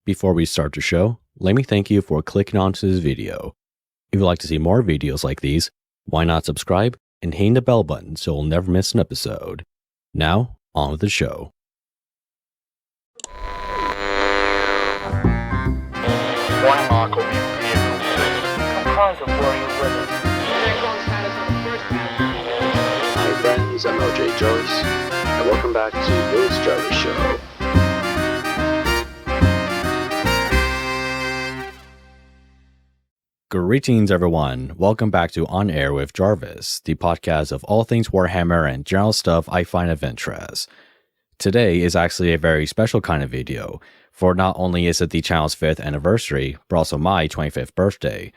Before we start the show, let me thank you for clicking onto this video. If you'd like to see more videos like these, why not subscribe and hit the bell button so you'll never miss an episode. Now, on with the show. One mark will be vehicle 6. Comprise of warrior women. Hi friends, I'm LJ Jarvis, and welcome back to Horus Jarvis Show. Greetings everyone, welcome back to On Air with Jarvis, the podcast of all things Warhammer and general stuff I find of interest. Today is actually a very special kind of video, for not only is it the channel's 5th anniversary, but also my 25th birthday.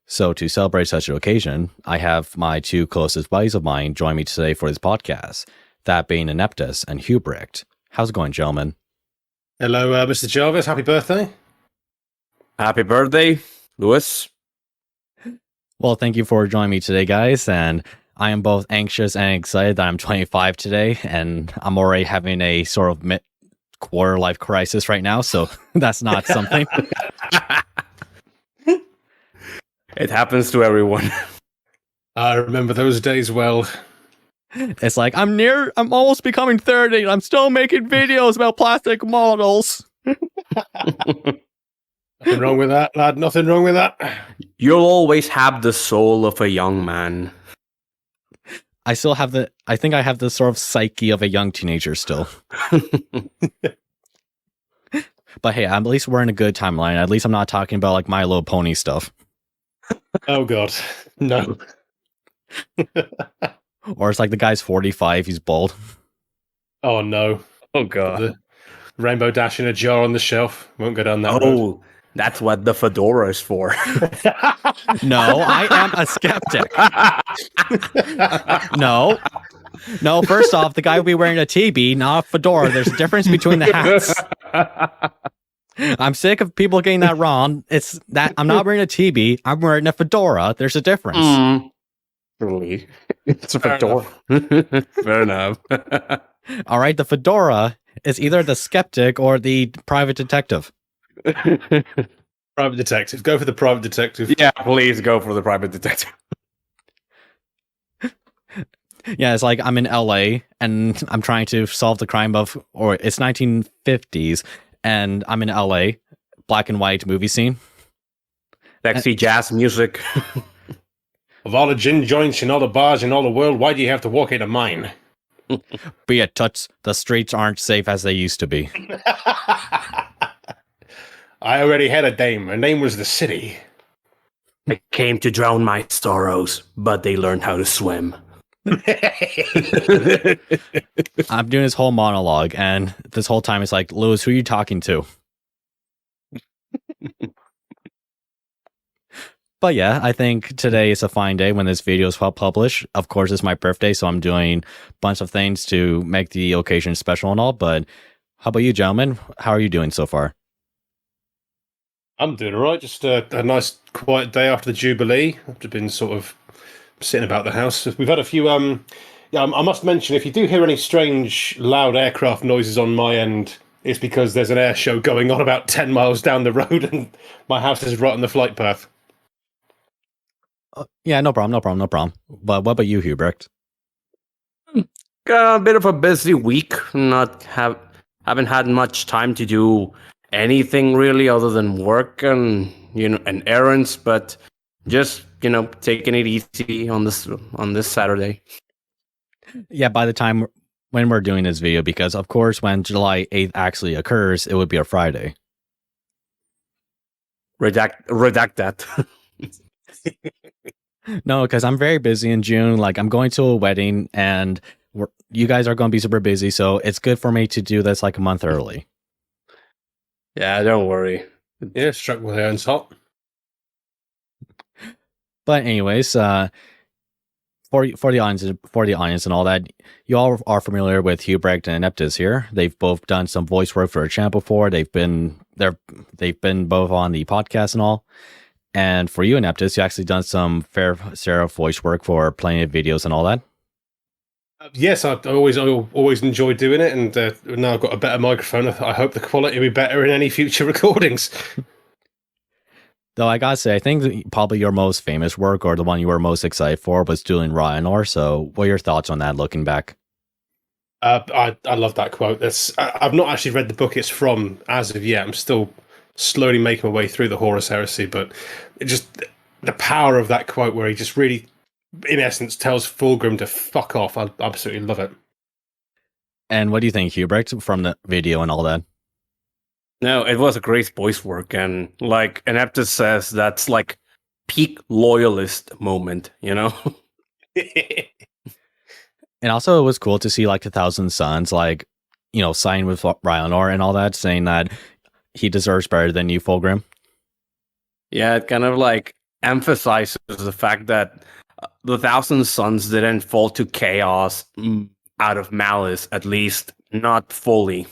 So to celebrate such an occasion, I have my two closest buddies of mine join me today for this podcast, that being Ineptus and Hubrecht. How's it going, gentlemen? Hello, Mr. Jarvis. Happy birthday. Happy birthday, Lewis. Well, thank you for joining me today, guys, and I am both anxious and excited that I'm 25 today, and I'm already having a sort of mid-quarter life crisis right now, so that's not something. It happens to everyone. I remember those days well. It's like, I'm almost becoming 30, and I'm still making videos about plastic models. Nothing wrong with that, lad. Nothing wrong with that. You'll always have the soul of a young man. I think I have the sort of psyche of a young teenager still. But hey, at least we're in a good timeline. At least I'm not talking about like My Little Pony stuff. Oh god, no. Or it's like the guy's 45, he's bald. Oh no. Oh god. The Rainbow Dash in a jar on the shelf. Won't go down that road. Oh, that's what the fedora is for. No, I am a skeptic. No, first off, the guy will be wearing a TB, not a fedora. There's a difference between the hats. I'm sick of people getting that wrong. It's that I'm not wearing a TB, I'm wearing a fedora. There's a difference. Really? It's a fedora. Fair enough. All right, the fedora is either the skeptic or the private detective. Private detective. Go for the private detective. Yeah, please go for the private detective. Yeah, it's like I'm in LA and I'm trying to solve the crime or it's 1950s and I'm in LA, black and white movie scene. Sexy jazz music. Of all the gin joints and all the bars in all the world, why do you have to walk into mine? Be it tuts, the streets aren't safe as they used to be. I already had a dame. Her name was the city. I came to drown my sorrows, but they learned how to swim. I'm doing this whole monologue, and this whole time it's like, Lewis, who are you talking to? But yeah, I think today is a fine day when this video is published. Of course, it's my birthday, so I'm doing a bunch of things to make the occasion special and all. But how about you, gentlemen? How are you doing so far? I'm doing all right. Just a nice quiet day after the Jubilee. I've just been sort of sitting about the house. We've had a few... I must mention, if you do hear any strange, loud aircraft noises on my end, it's because there's an air show going on about 10 miles down the road and my house is right on the flight path. Yeah, no problem. But what about you, Hubrecht? A bit of a busy week. Haven't had much time to do anything really other than work and errands, but just taking it easy on this Saturday. Yeah, by the time when we're doing this video, because of course when July 8th actually occurs, it would be a Friday. Redact that. No, because I'm very busy in June. Like, I'm going to a wedding, and you guys are going to be super busy, so it's good for me to do this like a month early. Yeah, don't worry. Yeah, struck with irons hot. But anyways, for the audience and all that, you all are familiar with Hubrecht and Ineptus here. They've both done some voice work for a channel before. They've been both on the podcast and all. And for you, Ineptus, you actually done some fair voice work for plenty of videos and all that. Yes, I always enjoy doing it, and now I've got a better microphone. I hope the quality will be better in any future recordings. Though I gotta say, I think probably your most famous work, or the one you were most excited for, was doing Ryanor. So, what are your thoughts on that looking back? I love that quote. I've not actually read the book it's from as of yet. I'm still slowly making my way through the Horus Heresy, but the power of that quote, where he just really, in essence, tells Fulgrim to fuck off. I absolutely love it. And what do you think, Hubrecht, from the video and all that? No, it was a great voice work, and like Ineptus says, that's like peak loyalist moment, you know? And also, it was cool to see like 1,000 Suns, like, sign with Ryanor and all that, saying that he deserves better than you, Fulgrim. Yeah, it kind of like emphasizes the fact that the 1,000 Suns didn't fall to chaos out of malice, at least not fully.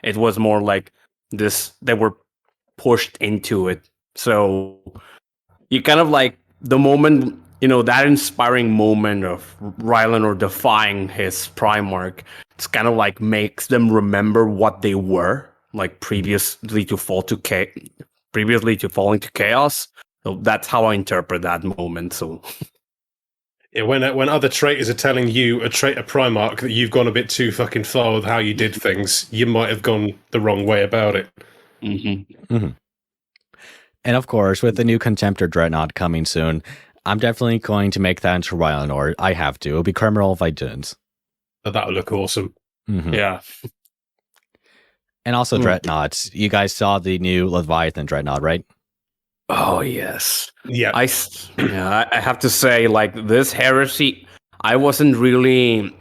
It was more like they were pushed into it. So you kind of like the moment, that inspiring moment of Ryanor defying his Primarch, it's kind of like makes them remember what they were, like previously to falling to chaos. So that's how I interpret that moment. So yeah, when other traitors are telling you, a traitor Primarch, that you've gone a bit too fucking far with how you did things, you might have gone the wrong way about it. Mm-hmm. Mm-hmm. And of course, with the new Contemptor Dreadnought coming soon, I'm definitely going to make that into Ryanor. I have to. It would be criminal if I didn't. But that would look awesome. Mm-hmm. Yeah. And also Dreadnoughts. You guys saw the new Leviathan Dreadnought, right? Oh, yes. Yeah. I have to say, like, this heresy, I wasn't really,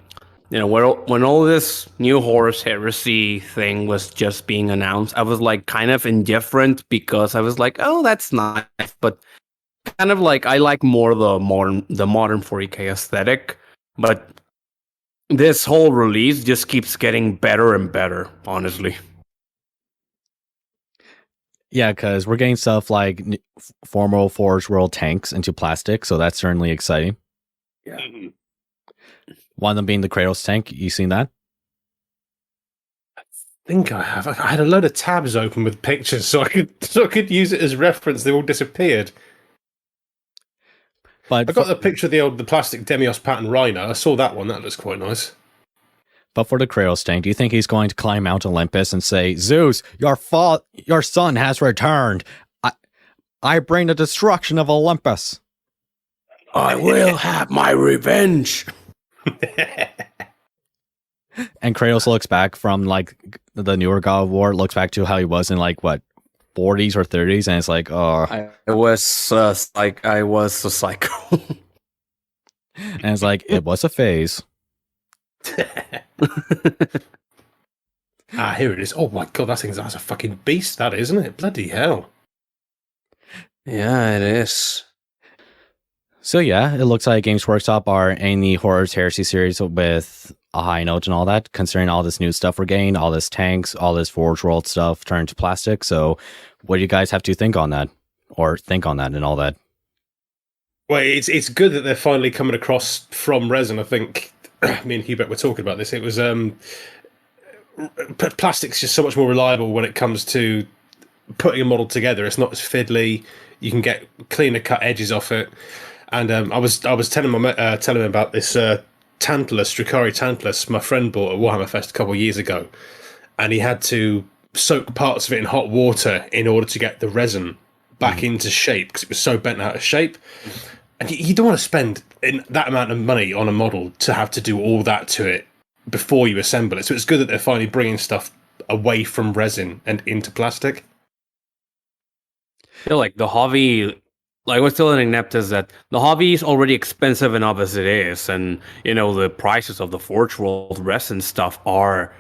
when all this new Horus Heresy thing was just being announced, I was, like, kind of indifferent because I was like, oh, that's nice. But kind of like, I like more the modern 40K aesthetic. But this whole release just keeps getting better and better, honestly. Yeah, because we're getting stuff like formal Forge World tanks into plastic, so that's certainly exciting. Yeah. One of them being the Kratos tank. You seen that? I think I have. I had a load of tabs open with pictures, so I could use it as reference. They all disappeared. But I got the picture of the plastic Demios pattern Rhino. I saw that one. That looks quite nice. But for the Kratos tank, do you think he's going to climb Mount Olympus and say, Zeus, your son has returned. I bring the destruction of Olympus. I will have my revenge. And Kratos looks back from like the newer God of War, looks back to how he was in like, what, 40s or 30s, and it's like, oh. I was a psycho. And it's like, it was a phase. Here it is. Oh my god, that's a fucking beast, that isn't it? Bloody hell. Yeah, it is. So yeah, it looks like Games Workshop are in the Horus Heresy series with a high note and all that, considering all this new stuff we're getting, all this tanks, all this Forge World stuff turned to plastic. So what do you guys have to think on that? Or think on that and all that? Well, it's good that they're finally coming across from resin. I think me and Hubert were talking about this. It was plastic's just so much more reliable when it comes to putting a model together. It's not as fiddly. You can get cleaner cut edges off it. And I was telling him about this Tantalus, Dracari Tantalus, my friend bought at Warhammer Fest a couple of years ago, and he had to soak parts of it in hot water in order to get the resin back into shape because it was so bent out of shape. And you don't want to spend that amount of money on a model to have to do all that to it before you assemble it. So it's good that they're finally bringing stuff away from resin and into plastic. I feel like the hobby, like I was telling Ineptus, that the hobby is already expensive enough as it is, and the prices of the Forge World resin stuff were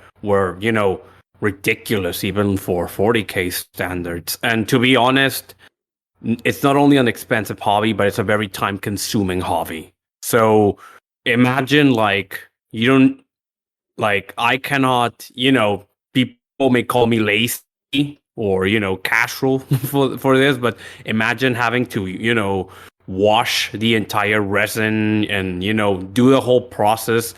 ridiculous even for 40K standards. And to be honest, it's not only an expensive hobby, but it's a very time-consuming hobby. So imagine I cannot, people may call me lazy or, casual for this, but imagine having to, wash the entire resin and, do the whole process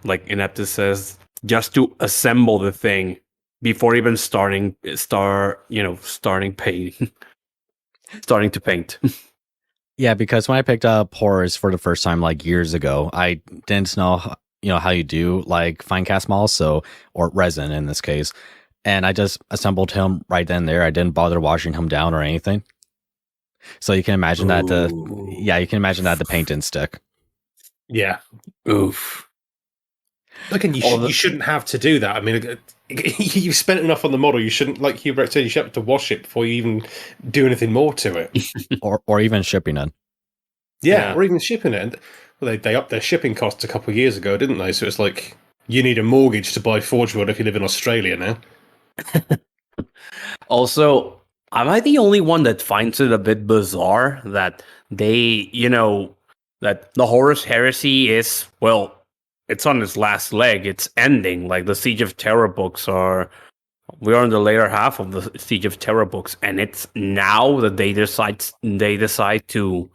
like Ineptus says, just to assemble the thing before even starting painting, starting to paint. Yeah, because when I picked up Horus for the first time like years ago, I didn't know how you do like fine cast models, or resin in this case, and I just assembled him right then and there. I didn't bother washing him down or anything. So you can imagine that the paint didn't stick. Yeah. Oof. Again, you shouldn't have to do that. I mean, you've spent enough on the model. You shouldn't, like Hubrecht said, you should have to wash it before you even do anything more to it. or even shipping it. Yeah, or even shipping it. Well, they upped their shipping costs a couple of years ago, didn't they? So it's like you need a mortgage to buy Forge World if you live in Australia now. Also, am I the only one that finds it a bit bizarre that they, that the Horus Heresy is, well, it's on its last leg. It's ending. Like the Siege of Terror books we are in the later half of the Siege of Terror books, and it's now that they decide to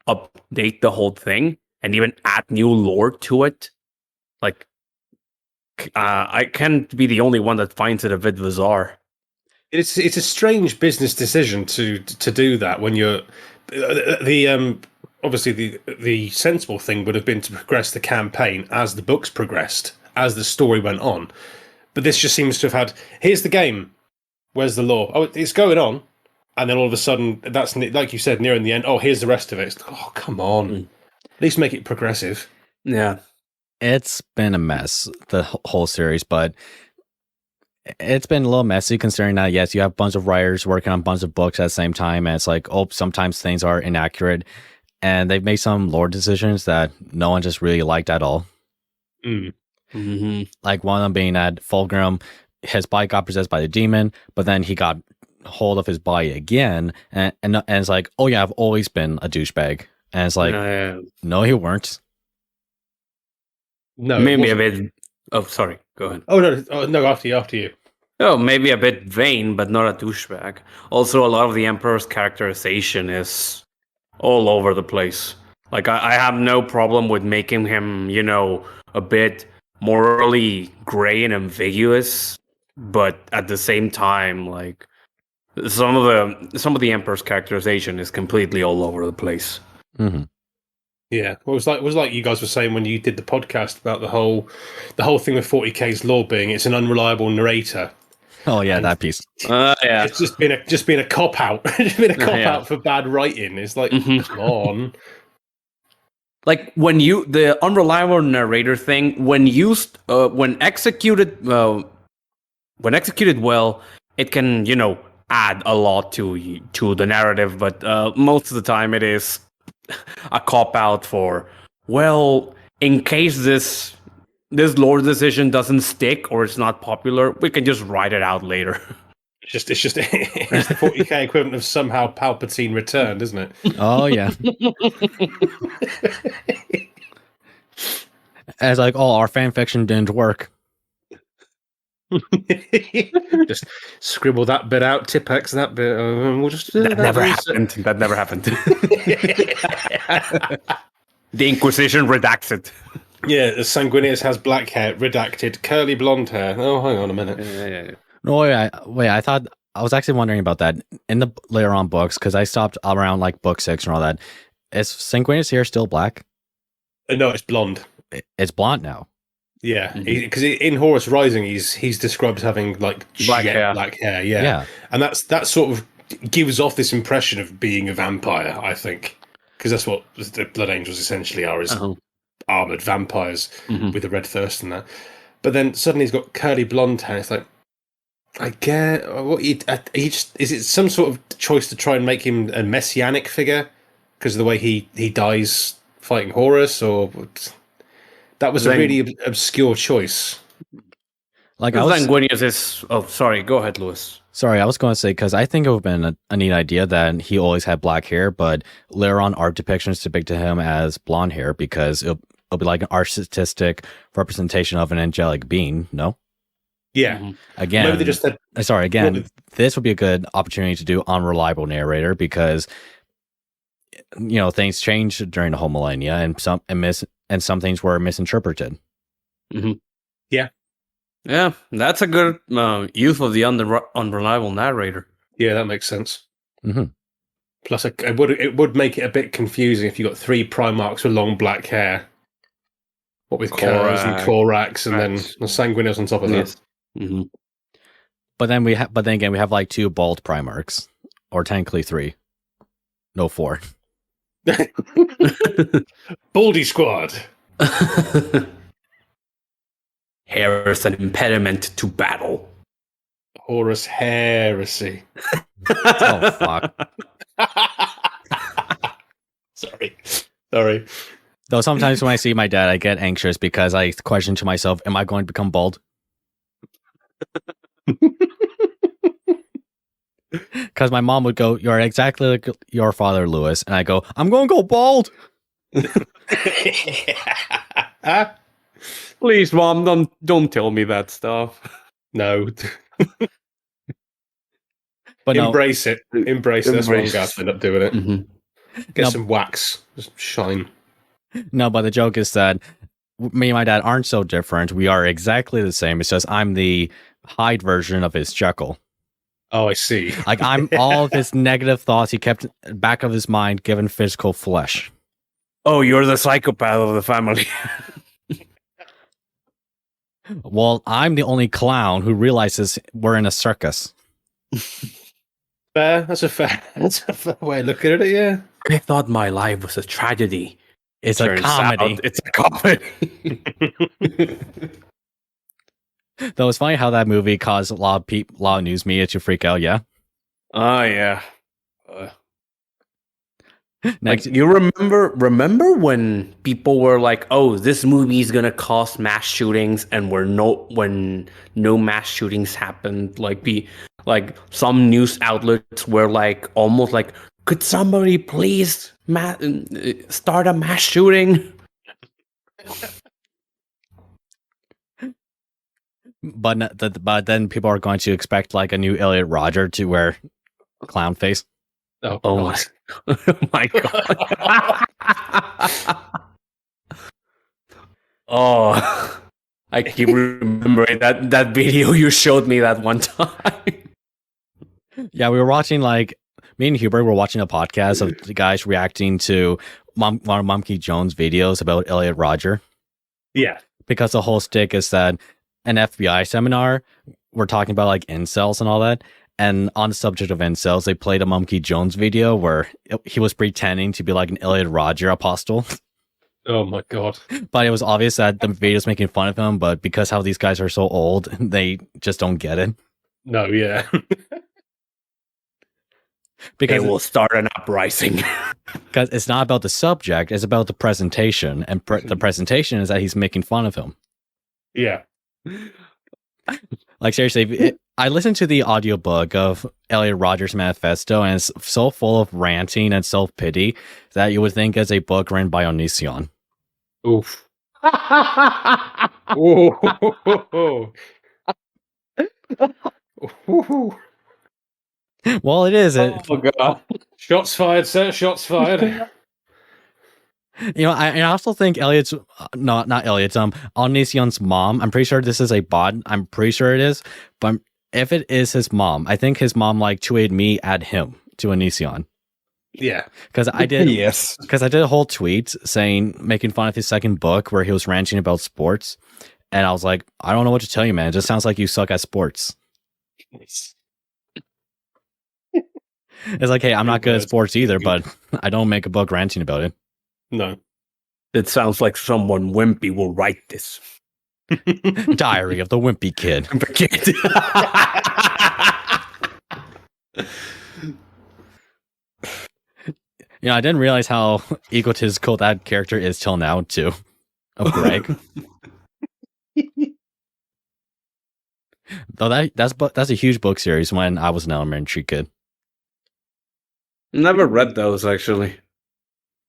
update the whole thing and even add new lore to it. Like, I can't be the only one that finds it a bit bizarre. It's a strange business decision to do that when you're obviously the sensible thing would have been to progress the campaign as the books progressed, as the story went on. But this just seems to have had, here's the game, where's the lore? Oh, it's going on. And then all of a sudden, that's, like you said, nearing the end, oh, here's the rest of it. It's, oh, come on. At least make it progressive. Yeah. It's been a mess, the whole series, but it's been a little messy considering that, yes, you have a bunch of writers working on a bunch of books at the same time, and it's like, oh, sometimes things are inaccurate, and they've made some lore decisions that no one just really liked at all. Mm-hmm. Like one of them being that Fulgrim, his body got possessed by the demon, but then he got hold of his body again, and it's like, oh yeah, I've always been a douchebag, and it's like, no, you weren't. No, maybe a bit. Oh, sorry. Go ahead. Oh no, after you. Oh, maybe a bit vain, but not a douchebag. Also, a lot of the Emperor's characterization is all over the place. Like, I have no problem with making him, a bit morally gray and ambiguous, but at the same time, like, some of the Emperor's characterization is completely all over the place. Mm-hmm. Yeah, well, it was like you guys were saying when you did the podcast about the whole thing with 40K's lore being it's an unreliable narrator. Oh yeah, that piece. Yeah, it's just been a cop out. It's been a cop out for bad writing. It's like, come on. Like the unreliable narrator thing, when executed well, it can add a lot to the narrative, but most of the time it is a cop out for, well, in case this lore decision doesn't stick or it's not popular, we can just write it out later. It's the 40K equivalent of somehow Palpatine returned, isn't it? Oh yeah. As like, oh, our fan fiction didn't work. Just scribble that bit out, Tipex that bit. We'll just that never happened. That never happened. The Inquisition redacts it. Yeah, Sanguinius has black hair, redacted, curly blonde hair. Oh, hang on a minute. Yeah. No, wait. I thought I was actually wondering about that in the later on books because I stopped around like book 6 and all that. Is Sanguinius hair still black? No, it's blonde. It's blonde now. Yeah, because in Horus Rising, he's described as having like black hair. Yeah, and that sort of gives off this impression of being a vampire. I think because that's what the Blood Angels essentially are, is armored vampires with a red thirst and that. But then suddenly he's got curly blonde hair. It's like, I get is it some sort of choice to try and make him a messianic figure because of the way he dies fighting Horus, or that was a really obscure choice. Like Sanguinius is. Oh, sorry. Go ahead, Lewis. Sorry, I was going to say because I think it would have been a neat idea that he always had black hair, but later on art depictions depicted him as blonde hair because it'll be like an artistic representation of an angelic being. No. Yeah. Again, maybe they just said, sorry. Again, this would be a good opportunity to do unreliable narrator because things changed during the whole millennia, and some things were misinterpreted. Mm-hmm. Yeah. Yeah, that's a good use of the unreliable narrator. Yeah, that makes sense. Mm-hmm. Plus, it would make it a bit confusing if you got 3 Primarchs with long black hair. What with Kurs and Korax, and then the Sanguinius on top of that. Mm-hmm. But then again, we have like 2 bald Primarchs, or technically 3. No, 4. Baldy Squad. Hair is an impediment to battle. Horus Heresy. Oh, fuck. Sorry. Though sometimes when I see my dad, I get anxious because I question to myself, am I going to become bald? Because my mom would go, you're exactly like your father, Lewis. And I go, I'm going to go bald. Please, Mom, don't tell me that stuff. No. But Embrace it. Embrace it. That's what I'm going to end up doing it. Mm-hmm. Get some wax. Just shine. No, but the joke is that me and my dad aren't so different. We are exactly the same. It's just I'm the Hyde version of his Jekyll. Oh, I see. Like I'm all of his negative thoughts he kept back of his mind given physical flesh. Oh, you're the psychopath of the family. Well, I'm the only clown who realizes we're in a circus. Fair. That's a fair way of looking at it, yeah. I thought my life was a tragedy. It's a comedy. It's a comedy. Though it's funny how that movie caused a lot of news media to freak out, yeah? Oh, yeah. Next, Like, you remember when people were like, "Oh, this movie is gonna cause mass shootings," and when no mass shootings happened, like some news outlets were like almost like, "Could somebody please start a mass shooting?" but then people are going to expect like a new Elliot Rodger to wear clown face. Oh my, oh my god! Oh, I keep remembering that video you showed me that one time. Yeah, we were watching me and Hubert were watching a podcast of the guys reacting to one of Monkey Jones' videos about Elliot Rodger. Yeah, because the whole stick is that an FBI seminar we're talking about like incels and all that. And on the subject of incels, they played a Monkey Jones video where he was pretending to be like an Elliot Rodger apostle. Oh my god. But it was obvious that the video's making fun of him, but because how these guys are so old, they just don't get it. No, yeah. Because it will start an uprising. Because it's not about the subject, it's about the presentation. And the presentation is that he's making fun of him. Yeah. Like seriously, I listened to the audiobook of Elliot Rodger's manifesto, and it's so full of ranting and self-pity that you would think it's a book written by Onision. Oof. Ooh. Well, it is. Oh god. Shots fired, sir. Shots fired. You know, I also think Elliot's not Elliot's Onision's mom. I'm pretty sure this is a bot. I'm pretty sure it is, but if it is his mom, I think his mom like 2A'd me add him to Onision. Yeah, because I did. Yes, because I did a whole tweet making fun of his second book where he was ranting about sports, and I was like, I don't know what to tell you, man. It just sounds like you suck at sports. It's like, hey, I'm not good at sports either, but I don't make a book ranting about it. No. It sounds like someone wimpy will write this. Diary of the Wimpy Kid. You know, I didn't realize how egotistical that character is till now, too. Of Greg. Though that's a huge book series when I was an elementary kid. Never read those, actually.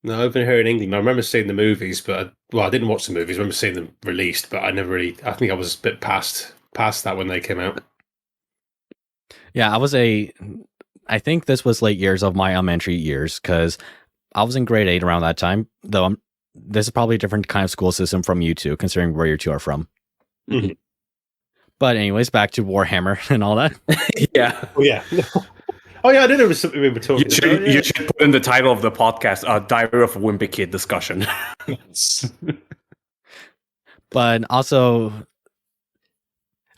No, over here in England, I remember seeing the movies, but I didn't watch the movies. I remember seeing them released, but I think I was a bit past that when they came out. Yeah, I think this was late years of my elementary years, because I was in grade 8 around that time, though this is probably a different kind of school system from you two, considering where you two are from. Mhm. But anyways, back to Warhammer and all that. Yeah. Oh yeah. Oh yeah, I didn't know it was something we were talking about. You should put in the title of the podcast, Diary of a Wimpy Kid discussion. But also,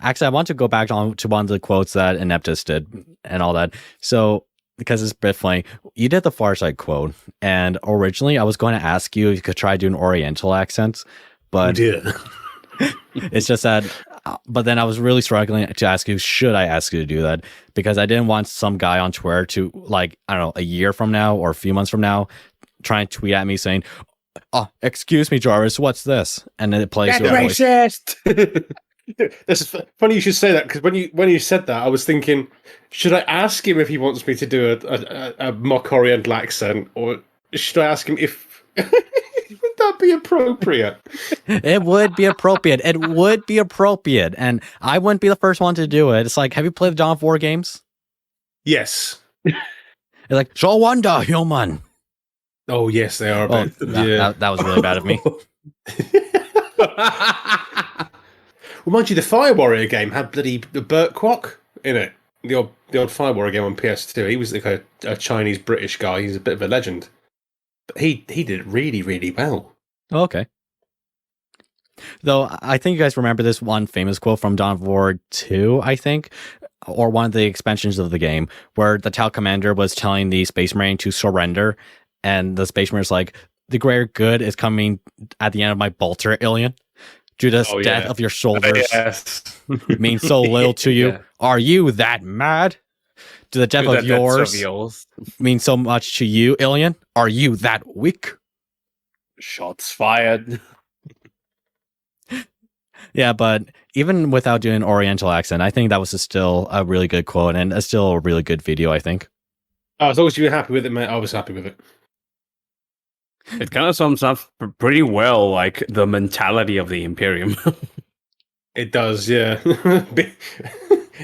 actually, I want to go back on to one of the quotes that Ineptus did and all that. So, because it's a bit funny, you did the Farsight quote, and originally I was going to ask you if you could try to do an Oriental accent, but it's just that. But then I was really struggling to ask you, should I ask you to do that? Because I didn't want some guy on Twitter to, like, I don't know, a year from now or a few months from now, try and tweet at me saying, "Oh, excuse me, Jarvis, what's this?" And then it plays your voice. Racist. That's funny you should say that, because when you said that, I was thinking, should I ask him if he wants me to do a mock Oriental accent, or should I ask him if would that be appropriate? It would be appropriate. It would be appropriate, and I wouldn't be the first one to do it. It's like, have you played the Dawn of War games? Yes. It's like, so wonder, human. Oh yes, they are. Oh, that was really bad of me. Well, mind you, the Fire Warrior game had bloody Burt Kwok in it. The old Fire Warrior game on PS2. He was like a Chinese British guy. He's a bit of a legend. But he did it really, really well. Okay. Though I think you guys remember this one famous quote from Dawn of War 2, I think, or one of the expansions of the game, where the Tau commander was telling the Space Marine to surrender, and the Space Marine's like, "The greater good is coming at the end of my bolter, alien. Judas, death of your soldiers means so little to you. Yeah. Are you that mad? Do the death of yours mean so much to you, alien? Are you that weak?" Shots fired. Yeah, but even without doing an Oriental accent, I think that was still a really good quote, and it's still a really good video, I think. Oh, as long as you were happy with it, mate, I was happy with it. It kind of sums up pretty well, like, the mentality of the Imperium. It does, yeah.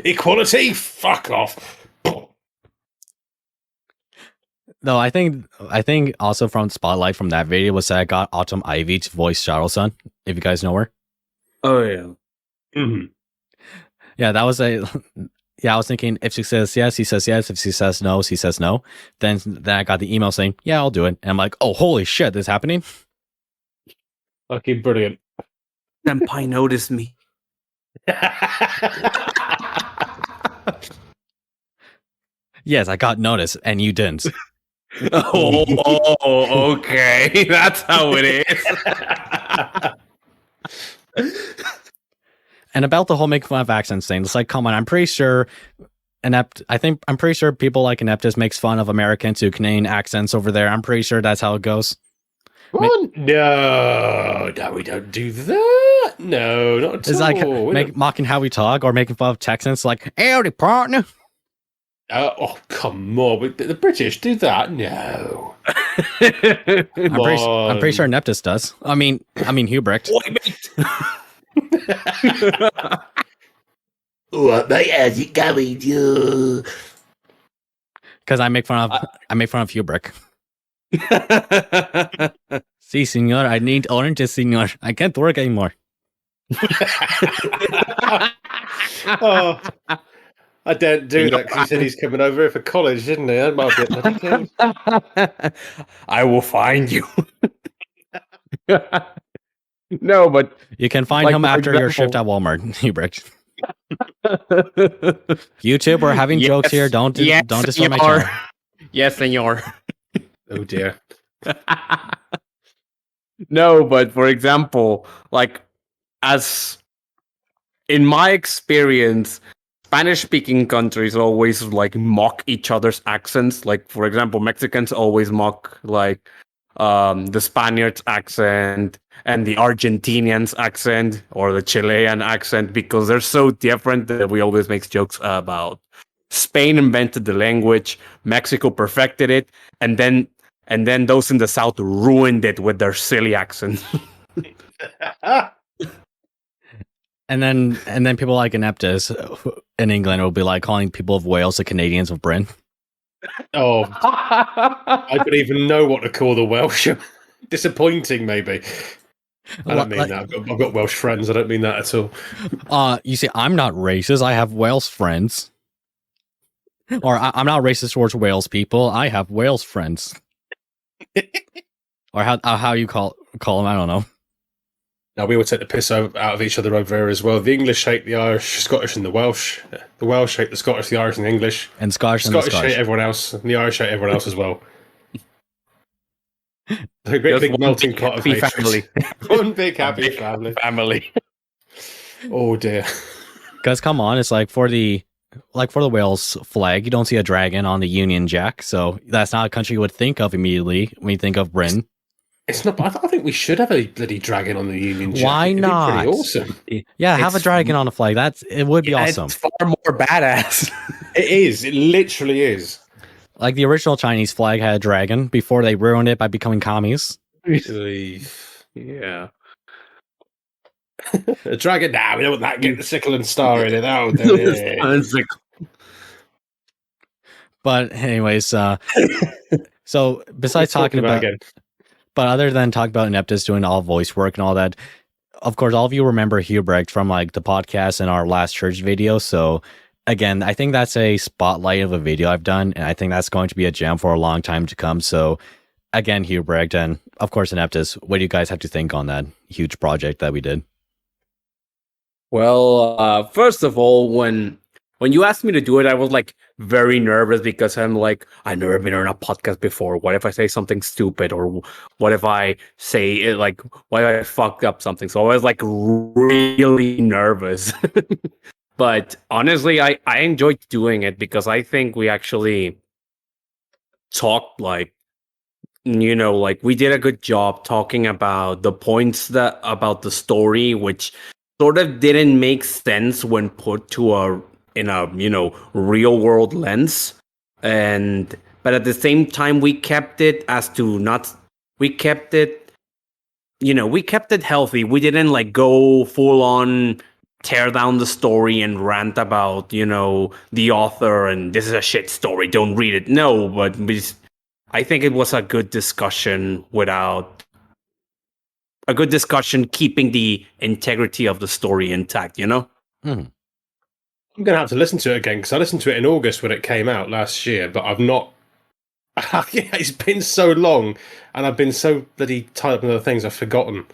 Equality? Fuck off. No, I think also from Spotlight from that video was that I got Autumn Ivy to voice Shadowsun, if you guys know her. Oh, yeah. Mm-hmm. Yeah, that was a... Yeah, I was thinking, if she says yes, he says yes. If she says no, he says no. Then I got the email saying, yeah, I'll do it. And I'm like, oh, holy shit, this is happening? Okay, brilliant. Senpai noticed me. Yes, I got noticed, and you didn't. Oh, okay. That's how it is. And about the whole making fun of accents thing, it's like, come on, I'm pretty sure I'm pretty sure people like Ineptus makes fun of American to Canadian accents over there. I'm pretty sure that's how it goes. What? No, we don't do that. No, not at it's all. It's like mocking how we talk or making fun of Texans, like, howdy, partner. Oh, come on. The British do that? No. I'm pretty sure Ineptus does. I mean Hubrecht. What, mate? How's it going? Because I make fun of Hubrecht. Si, senor, I need oranges, senor. I can't work anymore. Oh, I don't do that because he said he's coming over here for college, didn't he? That might be a bloody thing. I will find you. No, but you can find him after your shift at Walmart, Hubrecht. YouTube, we're having jokes here. Don't destroy my channel. Yes, senor. Oh dear. No, but for example, like, as in my experience, Spanish-speaking countries always like mock each other's accents. Like, for example, Mexicans always mock like the Spaniards' accent and the Argentinians' accent or the Chilean accent, because they're so different that we always make jokes about. Spain invented the language, Mexico perfected it, and then those in the South ruined it with their silly accent. And then people like Ineptus in England will be like calling people of Wales the Canadians of Britain. Oh, I don't even know what to call the Welsh. Disappointing, maybe. I don't mean that. I've got Welsh friends. I don't mean that at all. You see, I'm not racist. I have Wales friends. Or I'm not racist towards Wales people. I have Wales friends. Or how you call them? I don't know. Now we will take the piss out of each other over here as well. The English hate the Irish, Scottish, and the Welsh. The Welsh hate the Scottish, the Irish, and the English. And Scottish hate everyone else, and the Irish hate everyone else as well. A great big melting pot of family. One big happy family. Oh dear. Because come on, it's like for the Wales flag, you don't see a dragon on the Union Jack, so that's not a country you would think of immediately when you think of Britain. It's not. I think we should have a bloody dragon on the Union Jack. Why not? It'd be pretty awesome. Yeah, have a dragon on the flag. It would be awesome. It's far more badass. It is. It literally is. Like the original Chinese flag had a dragon before they ruined it by becoming commies. Yeah. A dragon? Nah, we don't want that. Get the sickle and star in it. Oh, But anyways, so besides talking about again. But other than talking about Ineptus doing all voice work and all that, of course, all of you remember Hubrecht from like the podcast and our last church video. So again, I think that's a spotlight of a video I've done, and I think that's going to be a gem for a long time to come. So again, Hubrecht and of course Ineptus, what do you guys have to think on that huge project that we did? Well, first of all, when you asked me to do it, I was like very nervous because I'm like, I've never been on a podcast before. What if I say something stupid, or what if I say it like, what if I fucked up something? So I was like really nervous. But honestly, I enjoyed doing it because I think we actually talked like, like we did a good job talking about the points about the story, which sort of didn't make sense when put in a real world lens, but at the same time we kept it healthy. We didn't like go full on tear down the story and rant about the author and this is a shit story, don't read it. No, but I think it was a good discussion keeping the integrity of the story intact, Mm-hmm. I'm going to have to listen to it again because I listened to it in August when it came out last year, but I've not. Yeah, it's been so long and I've been so bloody tied up in other things I've forgotten.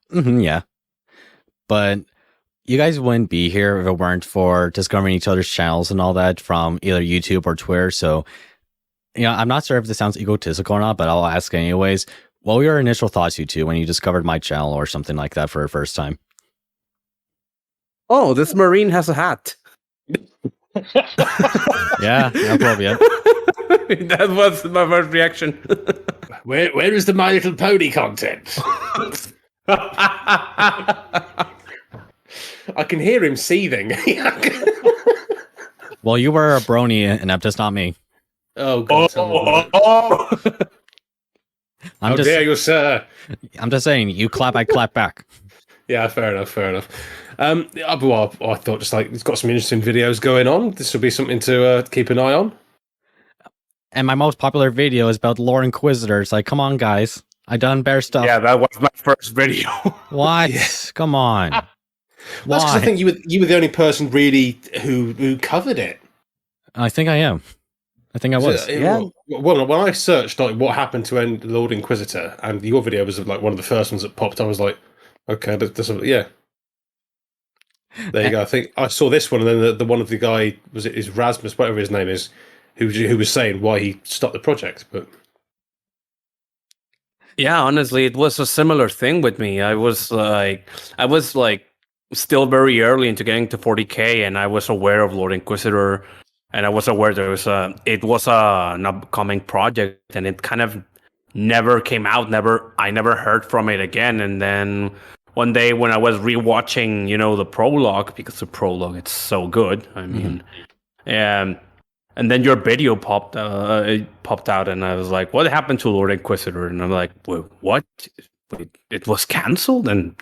Yeah. But you guys wouldn't be here if it weren't for discovering each other's channels and all that from either YouTube or Twitter. So, I'm not sure if this sounds egotistical or not, but I'll ask anyways. What were your initial thoughts, you two, when you discovered my channel or something like that for the first time? Oh, this Marine has a hat. Yeah, appropriate. That was my first reaction. Where is the My Little Pony content? I can hear him seething. Well, you were a brony, Ineptus, not me. Oh, God. How dare you, sir? I'm just saying, you clap, I clap back. Yeah, fair enough. Well, I thought just like it's got some interesting videos going on. This will be something to keep an eye on. And my most popular video is about Lord Inquisitor. It's like, come on, guys. I done bear stuff. Yeah, that was my first video. What? Yeah. Come on. That's because I think you were the only person really who covered it. I think I am. I think I was. Yeah. Well, when I searched like what happened to end Lord Inquisitor, and your video was like one of the first ones that popped, I was like, okay, yeah. There you go. I think I saw this one, and then the one of the guy is Rasmus, whatever his name is, who was saying why he stopped the project. But yeah, honestly, it was a similar thing with me. I was like still very early into getting to 40K, and I was aware of Lord Inquisitor, and I was aware it was an upcoming project, and it kind of never came out. I never heard from it again, and then one day when I was rewatching, the prologue, because the prologue, it's so good. I mean, and then your video popped out, and I was like, "What happened to Lord Inquisitor?" And I'm like, "Wait, what? It was canceled?" And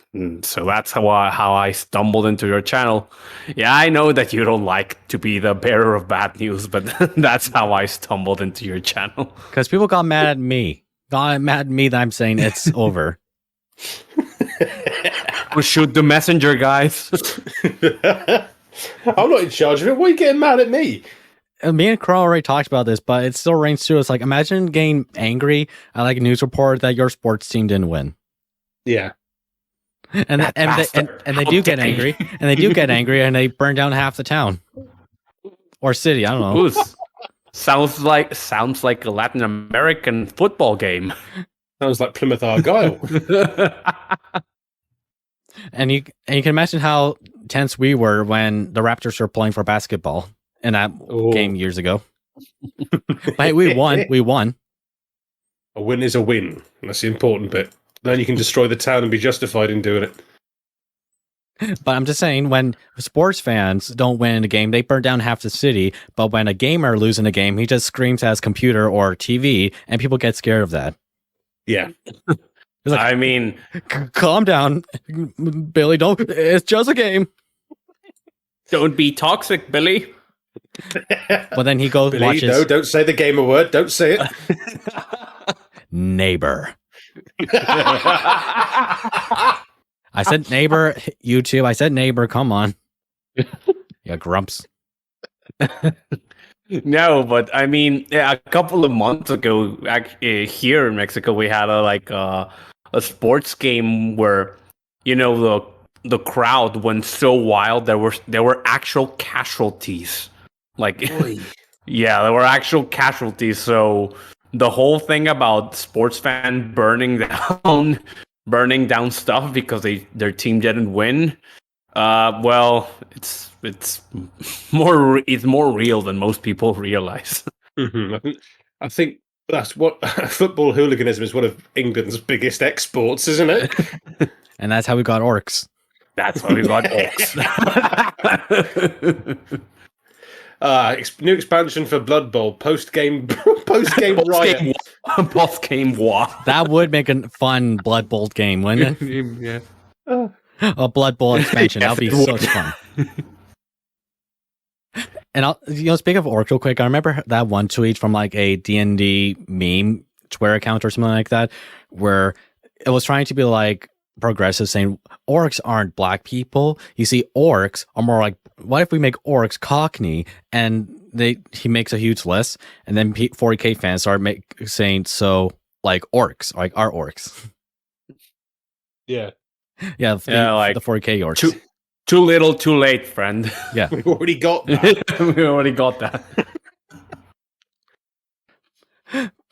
so that's how I stumbled into your channel. Yeah, I know that you don't like to be the bearer of bad news, but that's how I stumbled into your channel. Because people got mad at me. God, mad at me that I'm saying it's over. We'll shoot the messenger, guys. I'm not in charge of it. Why are you getting mad at me? Me and Carl already talked about this, but it still rings true. It's like, imagine getting angry at like a news report that your sports team didn't win. Yeah. And they do get angry, and they do get angry, and they burn down half the town or city. I don't know. Ooh, sounds like a Latin American football game. Sounds like Plymouth Argyle. And you can imagine how tense we were when the Raptors were playing for basketball in that game years ago. But hey, we won. We won. A win is a win. That's the important bit. Then you can destroy the town and be justified in doing it. But I'm just saying, when sports fans don't win a game, they burn down half the city. But when a gamer loses a game, he just screams at his computer or TV, and people get scared of that. Yeah. Like, I mean, calm down, Billy. It's just a game. Don't be toxic, Billy. But then he goes, Billy, watches. No, don't say the gamer word. Don't say it. Neighbor. I said neighbor, YouTube. I said neighbor. Come on. Yeah, grumps. No, but I mean, a couple of months ago, here in Mexico, we had a sports game where, the crowd went so wild there were actual casualties. Yeah, there were actual casualties. So the whole thing about sports fan burning down stuff because their team didn't win. Well, it's more real than most people realize. Mm-hmm. I think that's what football hooliganism is. One of England's biggest exports, isn't it? And that's how we got orcs. That's how we got orcs. New expansion for Blood Bowl. Post game riot. Post game war. That would make a fun Blood Bowl game, wouldn't it? Yeah. A Blood Bowl expansion. Yes, That'd be so fun. And speak of orcs real quick, I remember that one tweet from like a D&D meme Twitter account or something like that, where it was trying to be like progressive, saying orcs aren't black people. You see, orcs are more like, what if we make orcs Cockney? And he makes a huge list, and then 40K fans start saying, so like orcs, like our orcs. Yeah. Yeah, like the 40K orcs. Too little, too late, friend. Yeah. We've already got that. We already got that.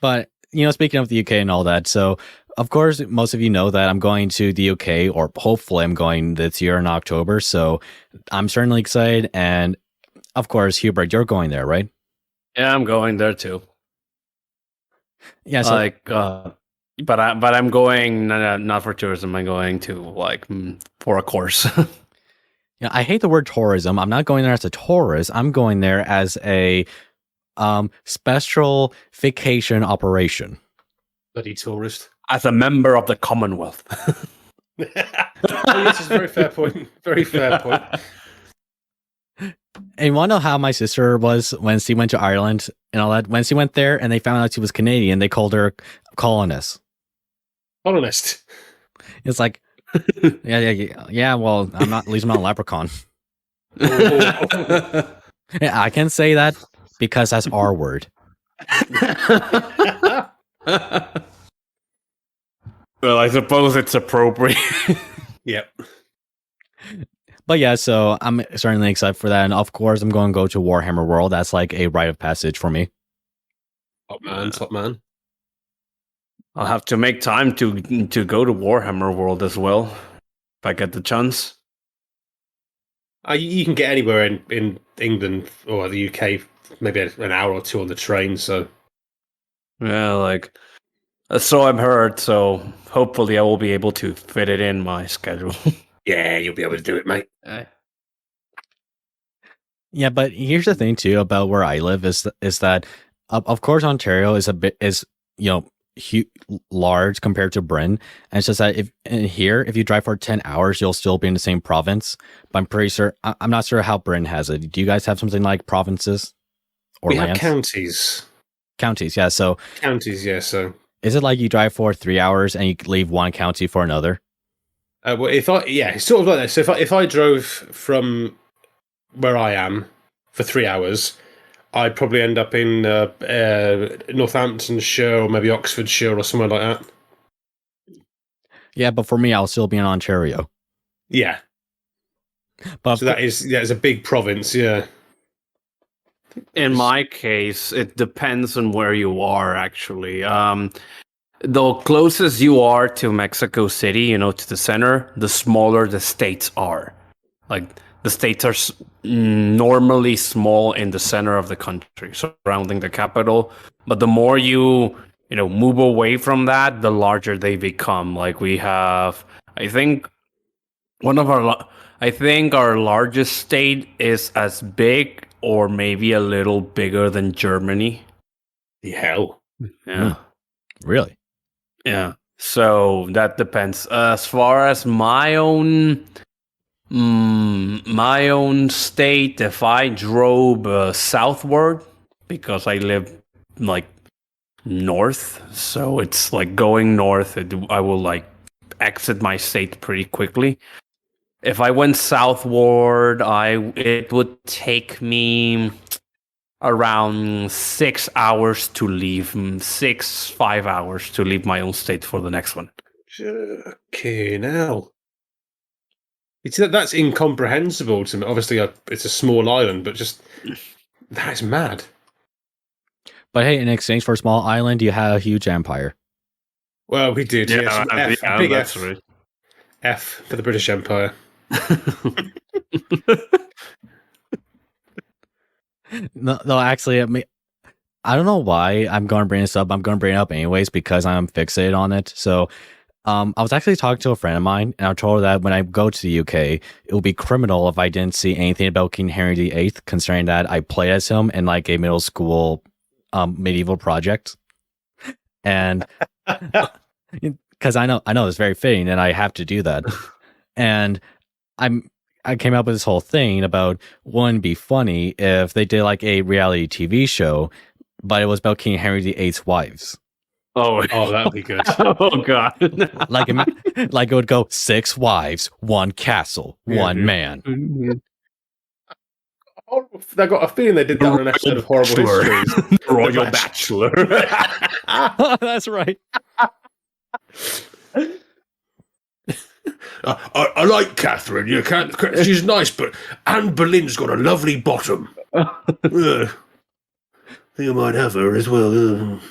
But, speaking of the UK and all that, so of course, most of you know that I'm going to the UK, or hopefully I'm going this year in October. So I'm certainly excited. And of course, Hubrecht, you're going there, right? Yeah, I'm going there too. Yeah. So, but I'm going not for tourism. I'm going to for a course. Yeah, I hate the word tourism. I'm not going there as a tourist. I'm going there as a special vacation operation. Bloody tourist. As a member of the Commonwealth. This is a very fair point. Very fair point. And you want to know how my sister was when she went to Ireland and all that? When she went there and they found out she was Canadian, they called her colonist. Colonist. It's like, yeah. Well, I'm not. At least I'm not a leprechaun. Yeah, I can say that because that's our word. Well, I suppose it's appropriate. Yep. But yeah, so I'm certainly excited for that, and of course, I'm going to go to Warhammer World. That's like a rite of passage for me. Top man. I'll have to make time to go to Warhammer World as well, if I get the chance. You can get anywhere in England or the UK, maybe an hour or two on the train. So, yeah, so I've heard. So hopefully, I will be able to fit it in my schedule. Yeah, you'll be able to do it, mate. Yeah, but here's the thing too about where I live is that of course Ontario is large compared to Britain, and it's just that if you drive for 10 hours, you'll still be in the same province. But I'm pretty sure I'm not sure how Britain has it. Do you guys have something like provinces or we lands? have counties. Counties, yeah. So counties, yeah. So Is it like you drive for 3 hours and you leave one county for another? Well, it's sort of like this. So if I drove from where I am for 3 hours, I'd probably end up in Northamptonshire or maybe Oxfordshire or somewhere like that. Yeah, but for me, I'll still be in Ontario. Yeah. But So it's a big province, yeah. In my case, it depends on where you are, actually. The closest you are to Mexico City, to the center, the smaller the states are. Like, the states are normally small in the center of the country, surrounding the capital. But the more you move away from that, the larger they become. Like, we have, I think our largest state is as big or maybe a little bigger than Germany. The hell. Yeah. Really? Yeah. So that depends. As far as my own state, if I drove southward, because I live like north, so it's like going north, I will like exit my state pretty quickly. If I went southward, it would take me around 6 hours to leave. 5 hours to leave my own state for the next one. Okay, now. That's incomprehensible to me. Obviously, it's a small island, but just that's mad. But hey, in exchange for a small island, you had a huge empire. Well, we did. Yeah, Big that's F. right. F for the British Empire. No, actually, I don't know why I'm going to bring this up. I'm going to bring it up anyways because I'm fixated on it. So, I was actually talking to a friend of mine, and I told her that when I go to the UK, it would be criminal if I didn't see anything about King Henry VIII, considering that I played as him in like a middle school medieval project, and because I know it's very fitting, and I have to do that, and I came up with this whole thing about wouldn't it be funny if they did like a reality TV show, but it was about King Henry VIII's wives. Oh, that'd be good. Oh God! like it would go 6 wives, 1 castle, 1 man. I got a feeling they did that on an episode of Horrible Histories. Royal Bachelor. That's right. I like Catherine. You can't. She's nice, but Anne Boleyn's got a lovely bottom. I think I might have her as well.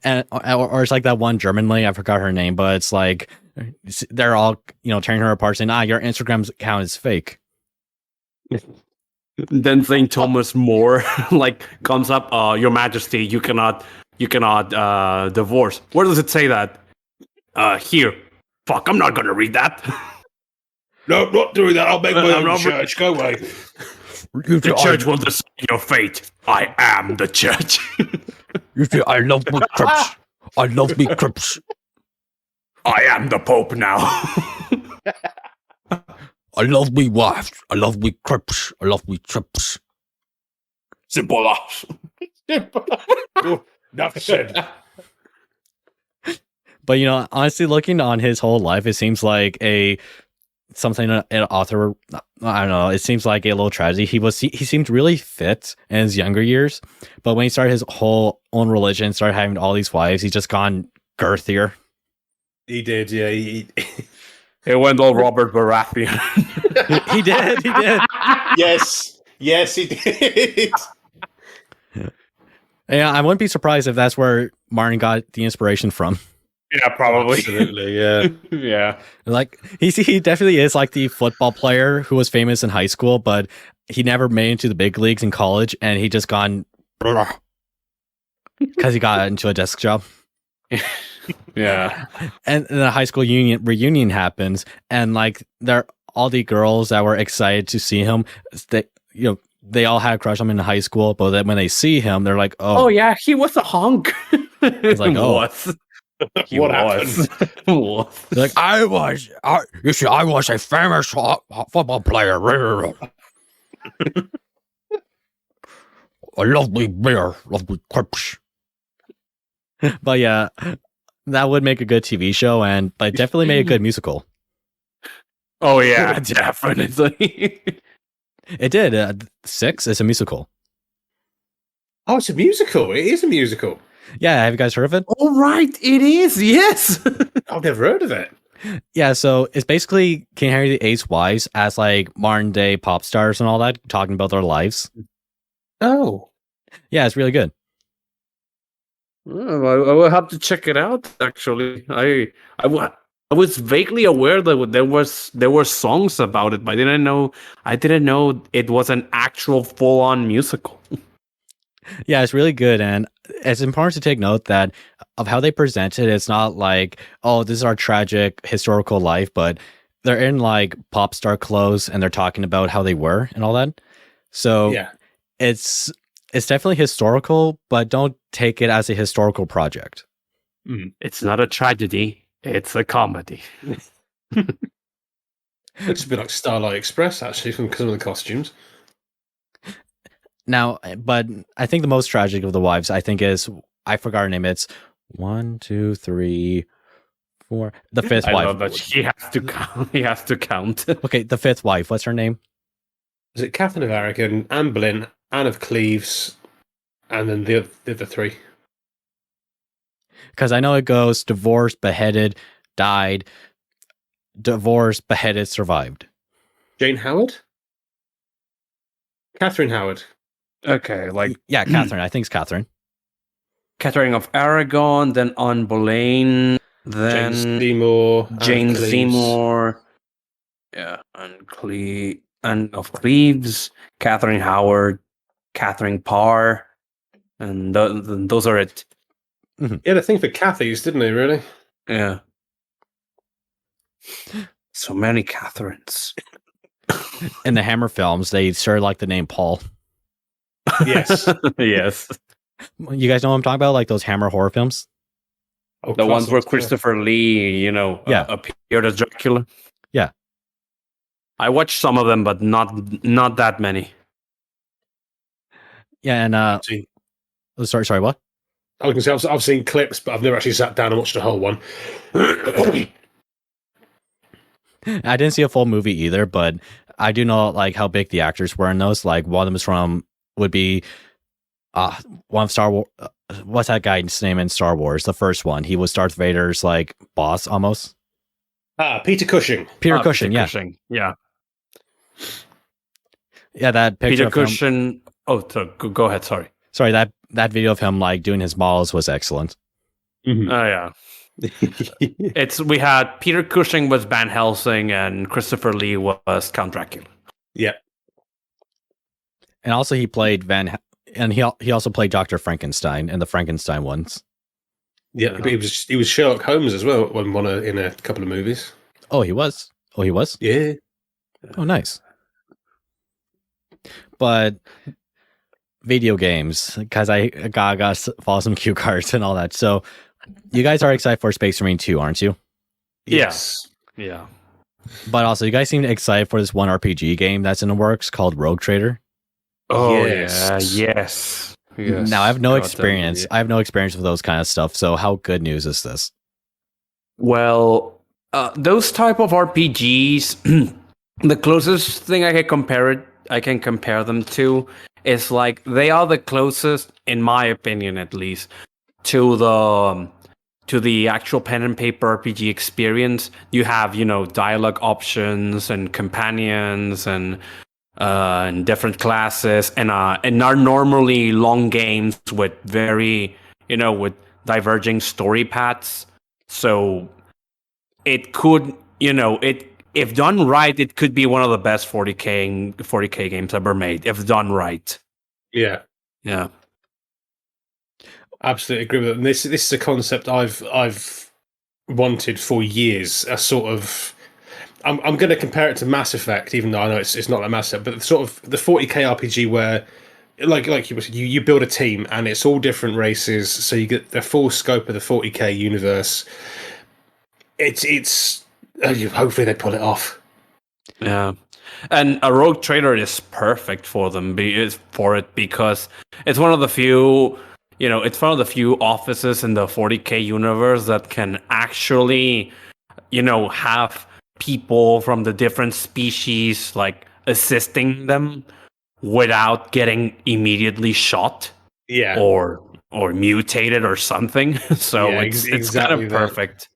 And or it's like that one German lady, I forgot her name, but it's like they're all tearing her apart, saying, your Instagram account is fake. Then St. Thomas More comes up, Your Majesty, you cannot divorce. Where does it say that? Here. Fuck, I'm not gonna read that. No, not doing that. I'll make my own church. Go away. The church will decide your fate. I am the church. You see, I love my crips. I love me crips. I am the Pope now. I love me wives. I love me crips. I love me trips. Simple as. Enough said. But honestly, looking on his whole life, it seems like something an author. I don't know. It seems like a little tragedy. He seemed really fit in his younger years, but when he started his whole own religion, started having all these wives, he's just gone girthier. He did, yeah. It went all Robert Baratheon. He did. Yes, he did. Yeah, I wouldn't be surprised if that's where Martin got the inspiration from. Yeah, probably. Absolutely, yeah. Yeah. Like he definitely is like the football player who was famous in high school, but he never made it into the big leagues in college, and he just gone because he got into a desk job. Yeah. And the high school reunion happens, and like all the girls that were excited to see him, they all had a crush on him in high school, but then when they see him, they're like, oh yeah, he was a hunk. It's like, oh. What happened? Like, I was a famous football player. I love me beer, love me crips. But yeah, that would make a good TV show, but definitely make a good musical. Oh yeah, definitely. It did. 6 is a musical. Oh, it's a musical. It is a musical. Yeah, have you guys heard of it? All right, it is. Yes. I've never heard of it. Yeah, so it's basically King Henry VIII's wives as like modern day pop stars and all that, talking about their lives. Oh. Yeah, it's really good. Oh, I will have to check it out. Actually, I was vaguely aware that there were songs about it, but I didn't know it was an actual full on musical. Yeah, it's really good, and it's important to take note that of how they present it. It's not like, oh, this is our tragic historical life, but they're in like pop star clothes and they're talking about how they were and all that. So Yeah. it's definitely historical, but don't take it as a historical project. It's not a tragedy; it's a comedy. Looks a bit like Starlight Express, actually, from some of the costumes. Now, but I think the most tragic of the wives, I think, is I forgot her name. It's 1, 2, 3, 4. The fifth I wife. love that he has to count. He has to count. Okay, the fifth wife. What's her name? Is it Catherine of Aragon, Anne Boleyn, Anne of Cleves, and then the other three? Because I know it goes divorced, beheaded, died, divorced, beheaded, survived. Jane Howard? Catherine Howard. Okay, like Yeah, Catherine. I think it's Catherine. Catherine of Aragon, then Anne Boleyn, then Jane Seymour. Jane Anne Cleves. Seymour, yeah, Anne of Cleves, Catherine Howard, Catherine Parr, and those are it. He had a thing for Cathys, didn't he, really? Yeah. So many Catherines. In the Hammer films, they sure like the name Paul. Yes. Yes. You guys know what I'm talking about? Like those Hammer horror films? Oh, The ones where classics, yeah. Christopher Lee, appeared as Dracula. Yeah. I watched some of them, but not that many. Yeah, and Seen- sorry, what? I was going to say, I've seen clips, but I've never actually sat down and watched the whole one. I didn't see a full movie either, but I do know like how big the actors were in those. Like one of them is would be one of Star Wars. What's that guy's name in Star Wars? The first one. He was Darth Vader's like boss almost. Peter Cushing. Peter Cushing, yeah. Yeah. Yeah, that picture Peter of him- Cushing. Oh, so go ahead. Sorry. Sorry, that video of him like doing his models was excellent. Mm-hmm. Oh yeah. We had Peter Cushing was Van Helsing and Christopher Lee was Count Dracula. Yeah. And also he played he also played Dr. Frankenstein in the Frankenstein ones. Yeah, but he was Sherlock Holmes as well in a couple of movies. Oh, he was. Yeah. Oh, nice. But video games, because I got follow some cue cards and all that. So you guys are excited for Space Marine 2, aren't you? Yes. Yeah. But also, you guys seem excited for this one RPG game that's in the works called Rogue Trader. Oh Yes. yes. Now, I have no God, experience. I have no experience with those kind of stuff. So how good news is this? Well, those type of RPGs, the closest thing I can compare them to is like they are the closest, in my opinion at least, to the actual pen and paper RPG experience. You have, dialogue options and companions and different classes and are normally long games with very, with diverging story paths. So it could, if done right, it could be one of the best 40K games ever made, if done right. Yeah. Yeah. Absolutely agree with it. And this is a concept I've wanted for years. A sort of, I'm going to compare it to Mass Effect, even though I know it's not like Mass Effect, but sort of the 40K RPG where, like you build a team and it's all different races, so you get the full scope of the 40K universe. It's hopefully they pull it off. Yeah. And a Rogue Trader is perfect for them because it's one of the few, it's one of the few offices in the 40K universe that can actually, have people from the different species like assisting them without getting immediately shot or mutated or something. So it's kind of perfect.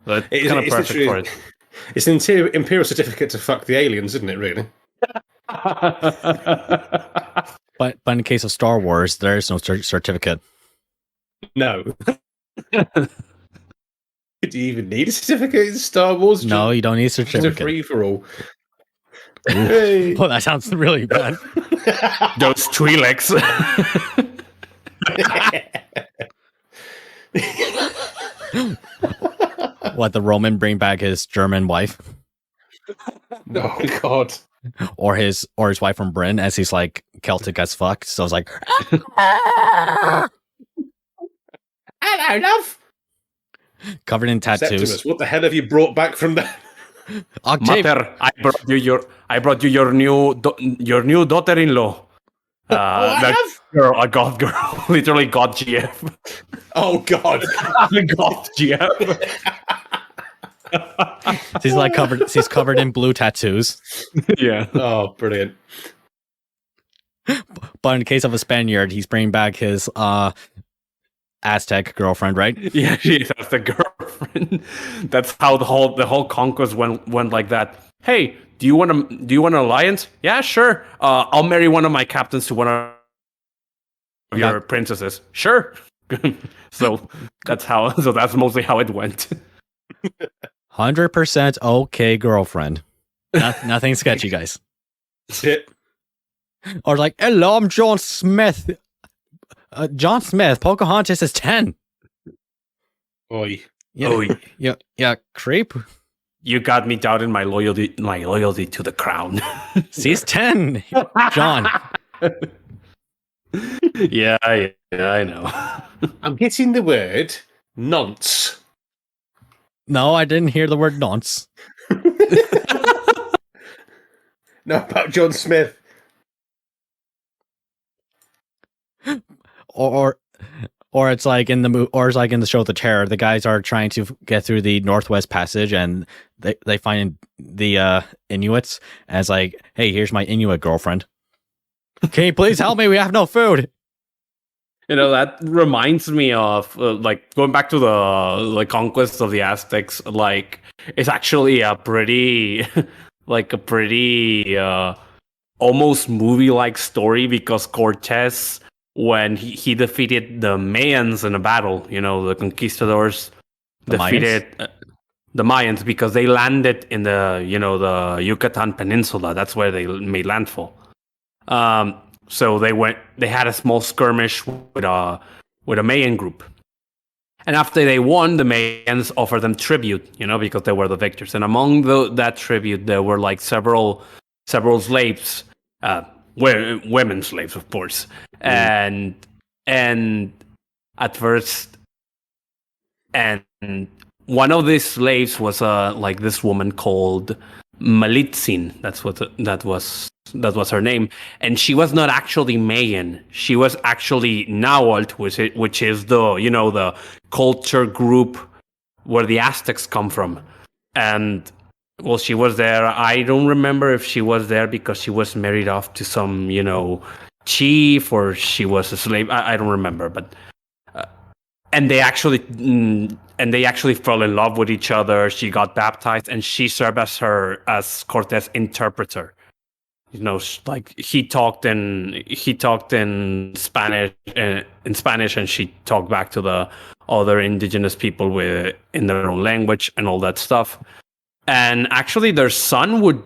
It's kind of perfect for it. It's an imperial certificate to fuck the aliens, isn't it, really? But in the case of Star Wars, there is no certificate. No. Do you even need a certificate in Star Wars? No, you don't need a certificate. It's a free-for-all. Hey. Well, that sounds really bad. Those Twi'leks. What, the Roman bring back his German wife? Oh God. Or his wife from Bryn, as he's like Celtic as fuck. So it's like, hello, love. Covered in tattoos. Septimus, what the hell have you brought back from that? Mater, I brought you your new daughter-in-law. A goth girl, literally goth GF. Oh God, goth GF. She's like covered. She's covered in blue tattoos. Yeah. Oh, brilliant. But in the case of a Spaniard, he's bringing back his Aztec girlfriend, right? Yeah, that's the girlfriend. That's how the whole conquest went like that. Hey, do you want an alliance? Yeah, sure. I'll marry one of my captains to one of your princesses. Sure. So that's mostly how it went. 100% okay, girlfriend. Nothing sketchy, guys. That's it. Or like, hello, I'm John Smith. John Smith, Pocahontas is 10. Oi. Yeah, creep. You got me doubting my loyalty to the crown. She's 10, John. Yeah, I know. I'm getting the word nonce. No, I didn't hear the word nonce. No, about John Smith. Or it's like in the show The Terror, the guys are trying to get through the Northwest Passage and they find the Inuits, and it's like, hey, here's my Inuit girlfriend. Can you please help me? We have no food. That reminds me of like going back to the conquest of the Aztecs. Like, it's actually a pretty almost movie-like story, because Cortez, when he defeated the Mayans in a battle, the conquistadors defeated the Mayans because they landed in the Yucatan Peninsula. That's where they made landfall. So they had a small skirmish with a Mayan group. And after they won, the Mayans offered them tribute, because they were the victors. And among that tribute, there were like several slaves, women slaves, of course. And at first, and one of these slaves was like this woman called Malitzin. That was her name, and she was not actually Mayan. She was actually Nahuatl, which is the culture group where the Aztecs come from. And well, she was there. I don't remember if she was there because she was married off to some chief, or she was a slave. I don't remember, but and they actually fell in love with each other. She got baptized, and she served as Cortez interpreter. Like he talked in Spanish, and she talked back to the other indigenous people in their own language and all that stuff. And actually, their son would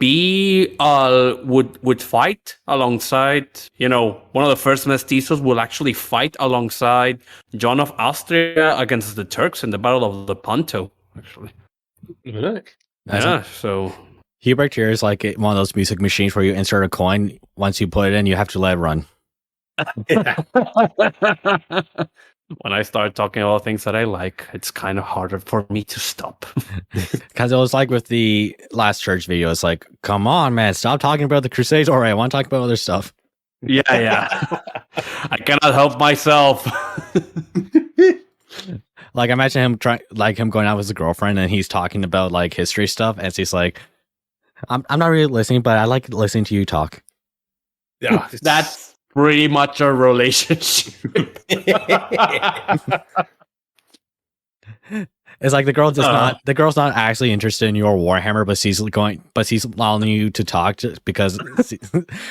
fight alongside. One of the first mestizos will actually fight alongside John of Austria against the Turks in the Battle of the Ponto. Actually, so. Hubrecht here is like one of those music machines where you insert a coin. Once you put it in, you have to let it run. When I start talking about things that I like, it's kind of harder for me to stop. Because it was like with the last church video, it's like, come on, man, stop talking about the Crusades. All right, I want to talk about other stuff. Yeah. I cannot help myself. Like, imagine him him going out with his girlfriend, and he's talking about like history stuff, and she's like, "I'm not really listening, but I like listening to you talk." Yeah, That's pretty much a relationship. It's like the girl's not actually interested in your Warhammer, but she's allowing you to talk just because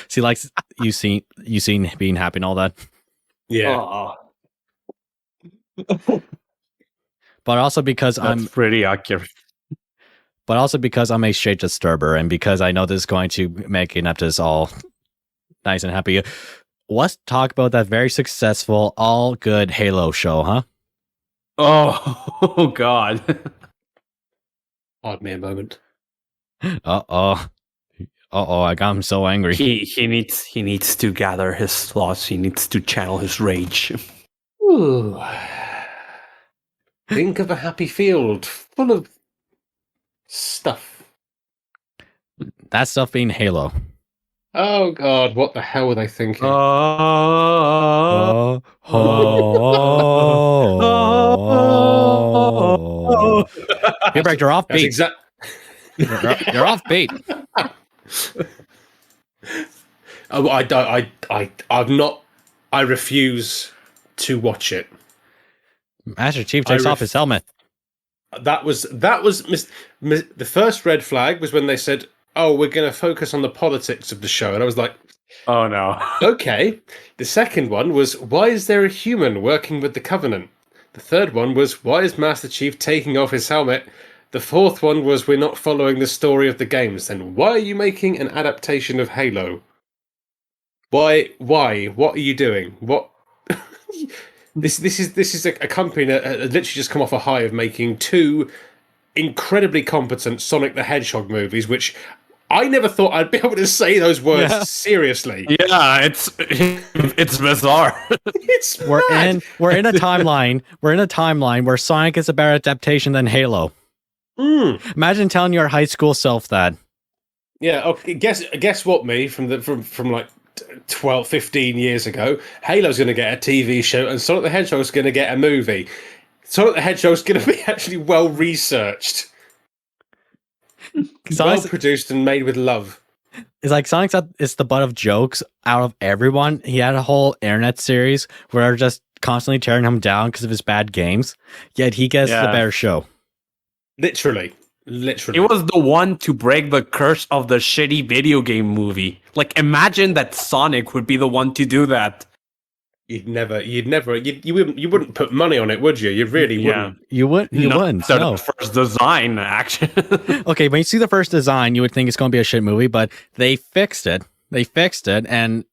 she likes you seen being happy and all that. yeah. But also because That's pretty accurate. But also because I'm a straight disturber, and because I know this is going to make Ineptus all nice and happy. Let's talk about that very successful, all good Halo show, huh? Oh God. Pardon me a moment. I got him so angry. He needs to gather his thoughts. He needs to channel his rage. Ooh. Think of a happy field full of stuff. That stuff being Halo. Oh God, what the hell were they thinking? Hubrecht, you're off beat. You're off beat. I refuse to watch it. Master Chief takes off his helmet. That was the first red flag was when they said, "Oh, we're going to focus on the politics of the show," and I was like, "Oh no." Okay. The second one was, "Why is there a human working with the Covenant?" The third one was, "Why is Master Chief taking off his helmet?" The fourth one was, "We're not following the story of the games." Then why are you making an adaptation of Halo? Why? What are you doing? What? This is a company that literally just come off a high of making two incredibly competent Sonic the Hedgehog movies, which I never thought I'd be able to say those words seriously. Yeah, it's bizarre. It's we're in a timeline where Sonic is a better adaptation than Halo. Imagine telling your high school self that. Yeah, okay, guess what, me from like 12, 15 years ago, Halo's going to get a TV show and Sonic the Hedgehog's going to get a movie. Sonic the Hedgehog's going to be actually well researched, well produced, and made with love. It's like Sonic's it's the butt of jokes out of everyone. He had a whole internet series where they're just constantly tearing him down because of his bad games. Yet he gets the better show. Literally. He was the one to break the curse of the shitty video game movie. Like, imagine that Sonic would be the one to do that. You wouldn't put money on it, would you? You really wouldn't. You wouldn't. So No. the first design, actually. Okay, when you see the first design, you would think it's going to be a shit movie, but they fixed it. And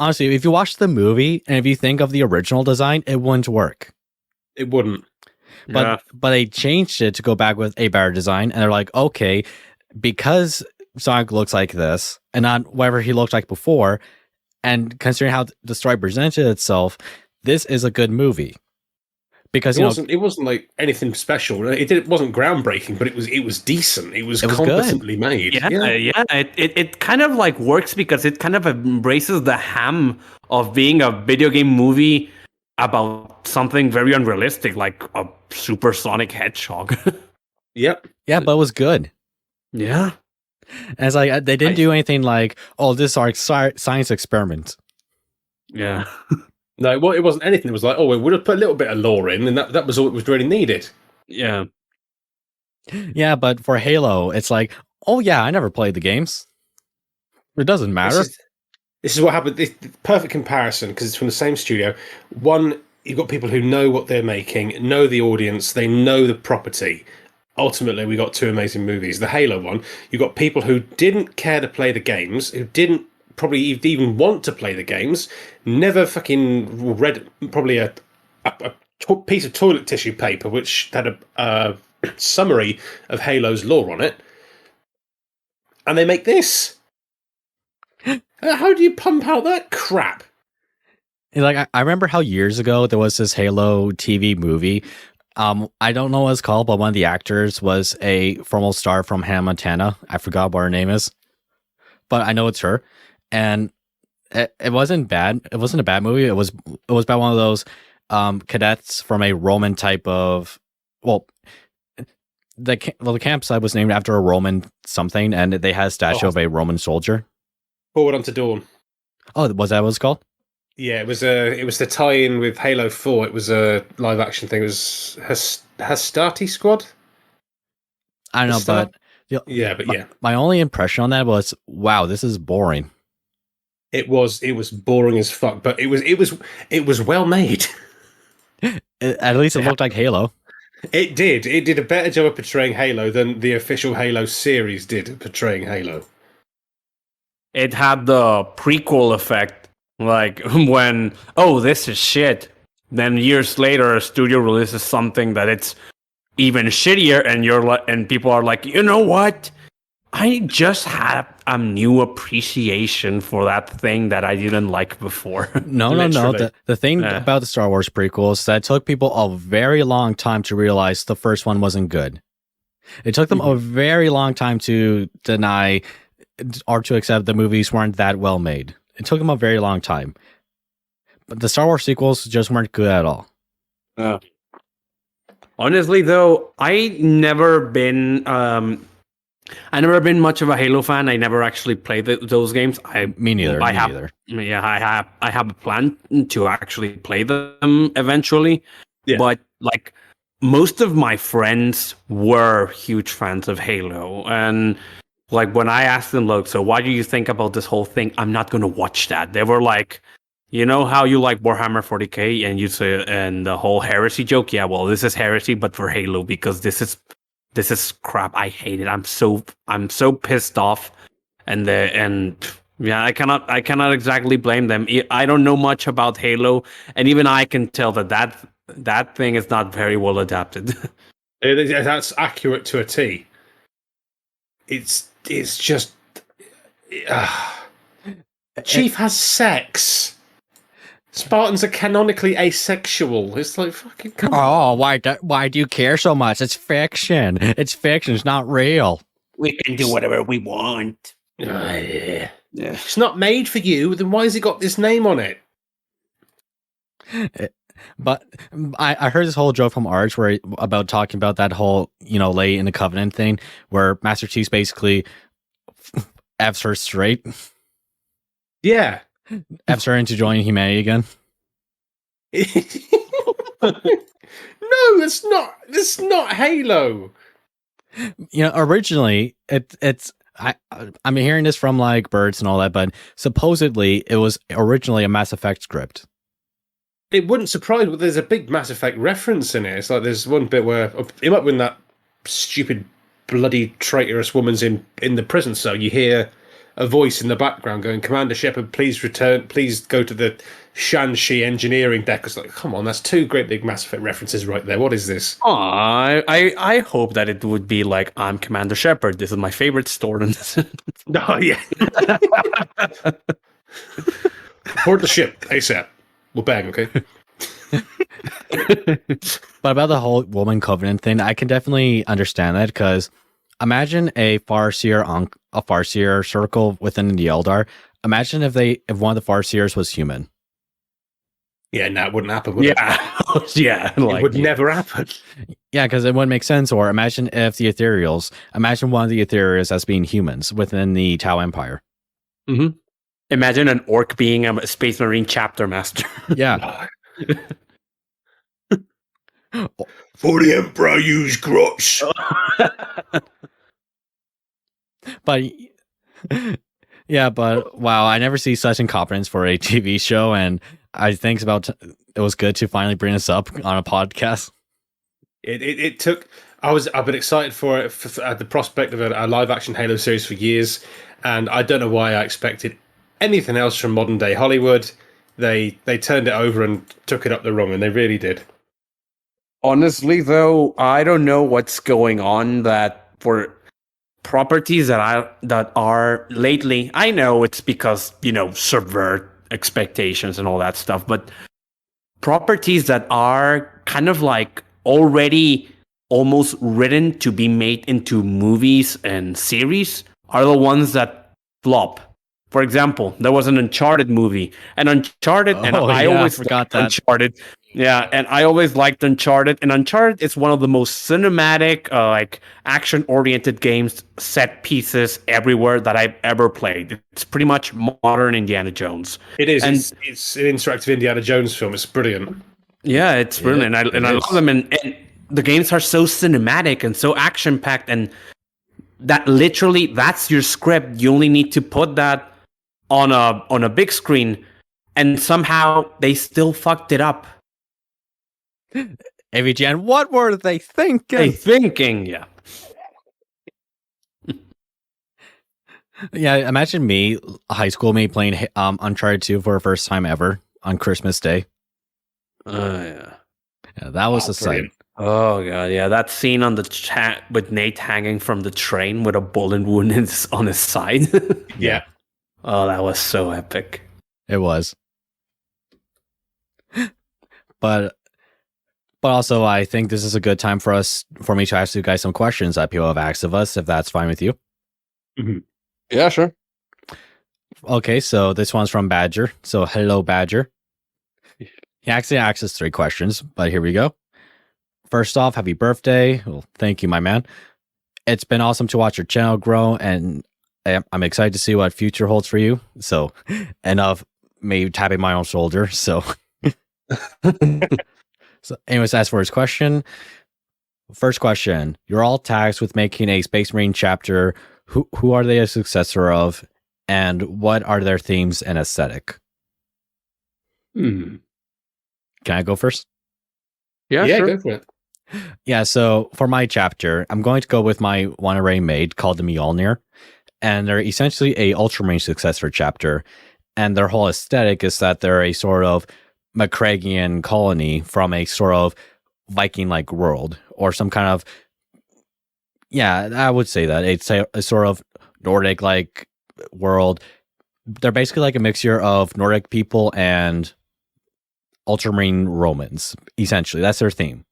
honestly, if you watch the movie and if you think of the original design, it wouldn't work. It wouldn't. But they changed it to go back with a better design, and they're like, okay, because Sonic looks like this and not whatever he looked like before, and considering how the story presented itself, this is a good movie. Because it wasn't like anything special. It wasn't groundbreaking, but it was decent. It was competently made. Yeah. It kind of like works because it kind of embraces the ham of being a video game movie about something very unrealistic, like a supersonic hedgehog. Yep. Yeah, but it was good. Yeah. And it's like they didn't do anything like, oh, this is our science experiment. Yeah. No, well, it wasn't anything. It was like, oh, we would have put a little bit of lore in, and that was all it was really needed. Yeah. Yeah, but for Halo, it's like, oh yeah, I never played the games. It doesn't matter. This is what happened. This perfect comparison because it's from the same studio. One, you've got people who know what they're making, know the audience, they know the property. Ultimately, we got two amazing movies. The Halo one, you got people who didn't care to play the games, who didn't probably even want to play the games, never fucking read probably a piece of toilet tissue paper which had a summary of Halo's lore on it, and they make this. How do you pump out that crap? Like, I remember how years ago there was this Halo TV movie. I don't know what it's called, but one of the actors was a former star from Hannah Montana. I forgot what her name is, but I know it's her. And It wasn't bad. It wasn't a bad movie. It was about one of those cadets from a Roman type of the campsite was named after a Roman something, and they had a statue of a Roman soldier. Forward Unto Dawn. Oh, was that what it's called? Yeah, it was the tie-in with Halo 4. It was a live action thing. It was Hastati Squad. I don't know, but my only impression on that was, wow, this is boring. It was boring as fuck, but it was well made. At least it looked like Halo. It did. It did a better job of portraying Halo than the official Halo series did at portraying Halo. It had the prequel effect, like when, oh, this is shit. Then years later, a studio releases something that it's even shittier, and you're like, and people are like, you know what? I just had a new appreciation for that thing that I didn't like before. No. The thing about the Star Wars prequels is that it took people a very long time to realize the first one wasn't good. It took them a very long time to deny or to accept the movies weren't that well made. It took them a very long time. But the Star Wars sequels just weren't good at all. Honestly, though, I never been much of a Halo fan. I never actually played those games. Me neither. Yeah, I have a plan to actually play them eventually. Yeah. But like most of my friends were huge fans of Halo, and like when I asked them, look, so what do you think about this whole thing? I'm not going to watch that. They were like, you know how you like Warhammer 40k and you say, and the whole heresy joke? Yeah, well, this is heresy, but for Halo, because this is crap. I hate it. I'm so pissed off. And yeah, I cannot exactly blame them. I don't know much about Halo, and even I can tell that thing is not very well adapted. That's accurate to a T. It's just Chief has sex. Spartans are canonically asexual. It's like, fucking come on. Oh, why do you care so much? It's fiction. It's fiction. It's not real. We can do whatever we want. Yeah. It's not made for you. Then why has it got this name on it? But I heard this whole joke from Arch about talking about that whole, lay in the Covenant thing, where Master Chief basically F's her straight. Yeah. F's her into joining humanity again. No, that's not Halo. Originally I'm hearing this from like birds and all that, but supposedly it was originally a Mass Effect script. It wouldn't surprise me. There's a big Mass Effect reference in it. It's like there's one bit where it might when that stupid, bloody, traitorous woman's in the prison cell. You hear a voice in the background going, "Commander Shepard, please return. Please go to the Shanxi engineering deck." It's like, come on, that's two great big Mass Effect references right there. What is this? I hope that it would be like, I'm Commander Shepard. This is my favorite store. Oh yeah. Board the ship ASAP. We'll bang, okay? But about the whole woman covenant thing, I can definitely understand that, because imagine a Farseer circle within the Eldar. Imagine if one of the Farseers was human. Yeah, no, it wouldn't happen, would it? Yeah. It would never happen. Yeah, because it wouldn't make sense. Or imagine if imagine one of the Ethereals as being humans within the Tau Empire. Mm-hmm. Imagine an orc being a Space Marine chapter master. Yeah. For the Emperor, use grots. But wow, I never see such incompetence for a TV show, and I think it was good to finally bring this up on a podcast. It took. I've been excited for it at the prospect of a live action Halo series for years, and I don't know why I expected anything else from modern day Hollywood. They turned it over and took it up the wrong, and they really did. Honestly, though, I don't know what's going on that for properties that are lately. I know it's because, subvert expectations and all that stuff, but properties that are kind of like already almost written to be made into movies and series are the ones that flop. For example, there was an Uncharted movie, and Uncharted, and I always forgot that. Uncharted. Yeah, and I always liked Uncharted, and Uncharted is one of the most cinematic, like action-oriented games, set pieces everywhere that I've ever played. It's pretty much modern Indiana Jones. It is. And It's an interactive Indiana Jones film. It's brilliant. yeah, it's brilliant, and I love them. And the games are so cinematic and so action-packed, and that literally that's your script. You only need to put that on a big screen, and somehow they still fucked it up. AVGN, what were they thinking? Yeah. Yeah, imagine me, high school me, playing Uncharted 2 for the first time ever on Christmas Day. Yeah. Yeah, that was a sight. Oh god, yeah, that scene on the chat with Nate hanging from the train with a bullet wound on his side. Yeah. Oh, that was so epic. It was. But also, I think this is a good time for me to ask you guys some questions that people have asked of us, if that's fine with you. Mm-hmm. Yeah, sure. Okay, so this one's from Badger. So, hello, Badger. He actually asked us 3 questions, but here we go. First off, happy birthday. Well, thank you, my man. It's been awesome to watch your channel grow, and I'm excited to see what future holds for you. So, enough me tapping my own shoulder. So, anyways, as for his question, first question: you're all tasked with making a Space Marine chapter. Who are they a successor of, and what are their themes and aesthetic? Hmm. Can I go first? Yeah, sure. Go for it. Yeah, so for my chapter, I'm going to go with my one array made called the Mjolnir, and they're essentially a Ultramarine successor chapter, and their whole aesthetic is that they're a sort of Macragian colony from a sort of Viking-like world, or some kind of, yeah, I would say that. It's a sort of Nordic-like world. They're basically like a mixture of Nordic people and Ultramarine Romans, essentially. That's their theme.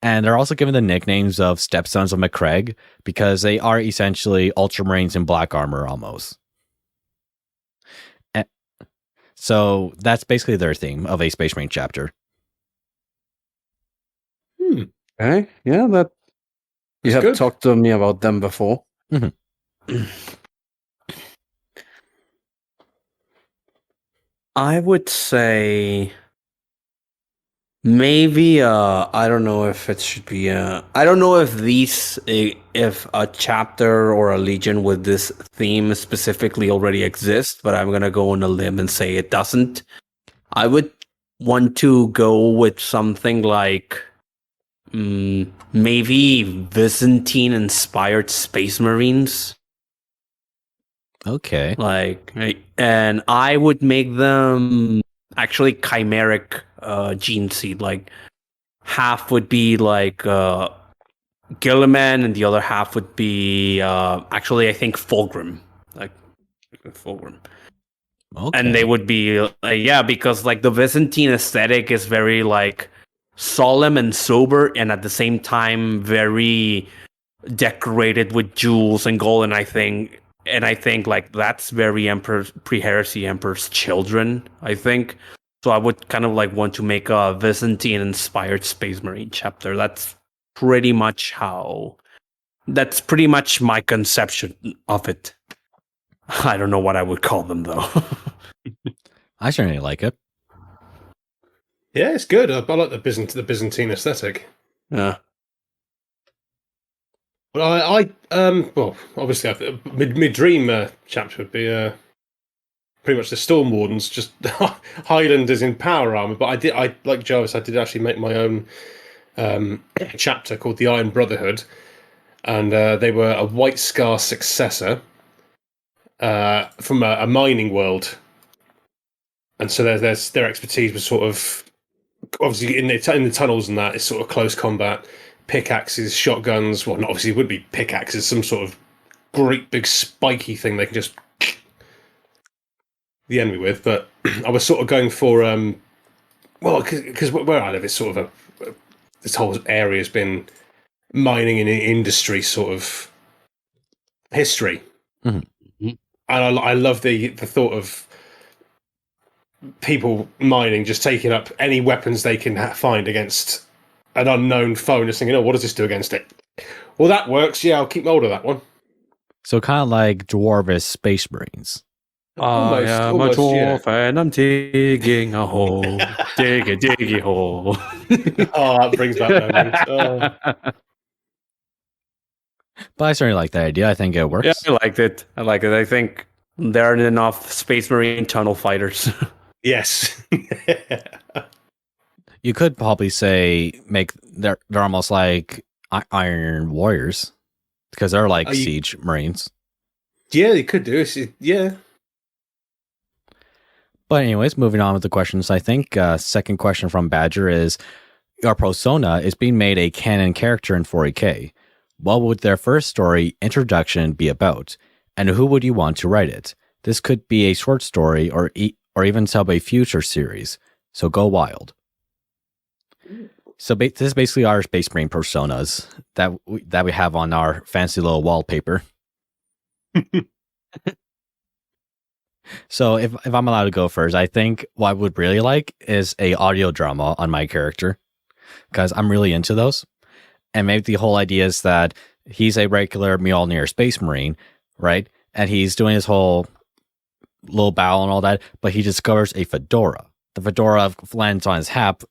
And they're also given the nicknames of Stepsons of Macreg because they are essentially Ultramarines in black armor almost. And so that's basically their theme of a Space Marine chapter. Okay, yeah, that you have good. talked to me about them before. Mm-hmm. I would say maybe I don't know if it should be I don't know if if a chapter or a legion with this theme specifically already exists, but I'm gonna go on a limb and say it doesn't. I would want to go with something like maybe Byzantine inspired Space Marines. Okay. And I would make them actually chimeric gene seed. Like half would be like Gilliman, and the other half would be actually I think Fulgrim, like Fulgrim. Okay. And they would be because like the Byzantine aesthetic is very like solemn and sober, and at the same time very decorated with jewels and gold. And I think like that's very pre-heresy Emperor's Children, I think. So I would kind of like want to make a Byzantine inspired Space Marine chapter. That's pretty much my conception of it. I don't know what I would call them though. I certainly like it. Yeah, it's good. I like the Byzantine aesthetic. Yeah. Well, well, obviously, my dream chapter would be pretty much the Storm Wardens, just Highlanders in power armor. But I like Jarvis. I did actually make my own chapter called the Iron Brotherhood, and they were a White Scar successor from a mining world, and so their expertise was sort of obviously in the tunnels and that. It's sort of close combat. Pickaxes, shotguns. Well, not obviously it would be pickaxes, some sort of great big spiky thing they can just the enemy with. But I was sort of going for because where I live, it's sort of this whole area has been mining and industry sort of history. Mm-hmm. and I love the thought of people mining just taking up any weapons they can find against an unknown foe and just thinking, oh, what does this do against it? Well, that works. Yeah, I'll keep hold of that one. So kind of like Jarvis Space Marines. I am a dwarf and I'm digging a hole. Dig a diggy hole. Oh, that brings back memories. Oh. But I certainly like that idea. I think it works. Yeah, I liked it. I think there aren't enough Space Marine tunnel fighters. Yes. You could probably say they're almost like Iron Warriors because they're like siege marines. Yeah, you could do it. Yeah. But anyways, moving on with the questions. I think second question from Badger is, your persona is being made a canon character in 40K. What would their first story introduction be about, and who would you want to write it? This could be a short story or even sub a future series. So go wild. So this is basically our Space Marine personas that we have on our fancy little wallpaper. So if I'm allowed to go first, I think what I would really like is a audio drama on my character, because I'm really into those. And maybe the whole idea is that he's a regular Mjolnir Space Marine, right? And he's doing his whole little battle and all that, but he discovers a fedora. The fedora lands on his hat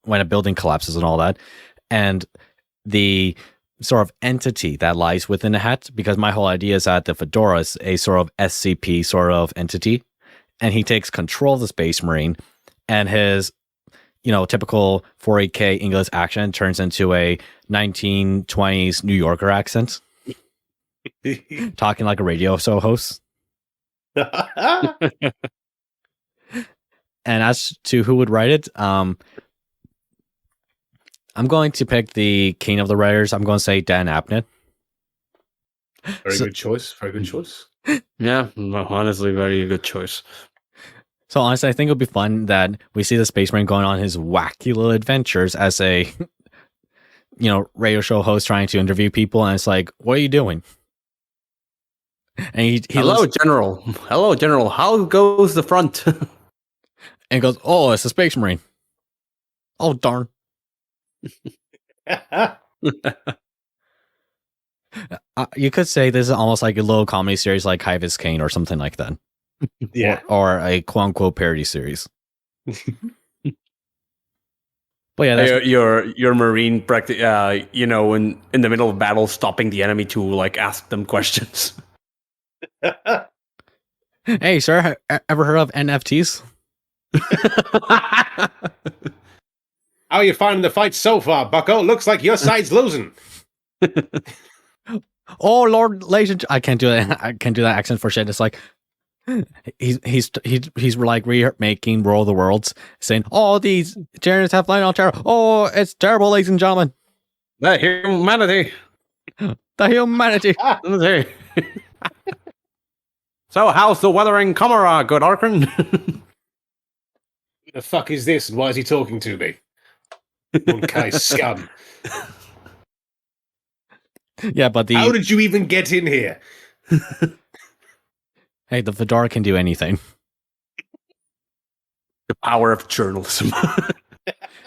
when a building collapses and all that. And the sort of entity that lies within the hat, because my whole idea is that the fedora is a sort of SCP sort of entity, and he takes control of the Space Marine, and his typical 40K English accent turns into a 1920s New Yorker accent, talking like a radio show host. And as to who would write it, I'm going to pick the king of the writers. I'm going to say Dan Abnett. Very good choice. Very good choice. Yeah, honestly, very good choice. So honestly, I think it'll be fun that we see the Space Marine going on his wacky little adventures as a, radio show host trying to interview people, and it's like, what are you doing? And he Hello, General. Hello, General. How goes the front? And goes, oh, it's a Space Marine. Oh, darn. You could say this is almost like a little comedy series like Hivis Kane or something like that. Yeah. Or a quote-unquote parody series. But yeah, that's your Marine practice, in the middle of battle, stopping the enemy to like ask them questions. Hey, sir, ever heard of NFTs? How are you finding the fight so far, Bucko? Looks like your side's losing. Oh, Lord, ladies and I can't do that. I can't do that accent for shit. It's like he's like remaking War of the Worlds, saying, "Oh, these Germans have flying on terror. Oh, it's terrible, ladies and gentlemen. The humanity. The humanity." So, how's the weathering camera, good Arkhan? Who the fuck is this, and why is he talking to me? Okay, scum. Yeah, but how did you even get in here? Hey, the fedora can do anything. The power of journalism.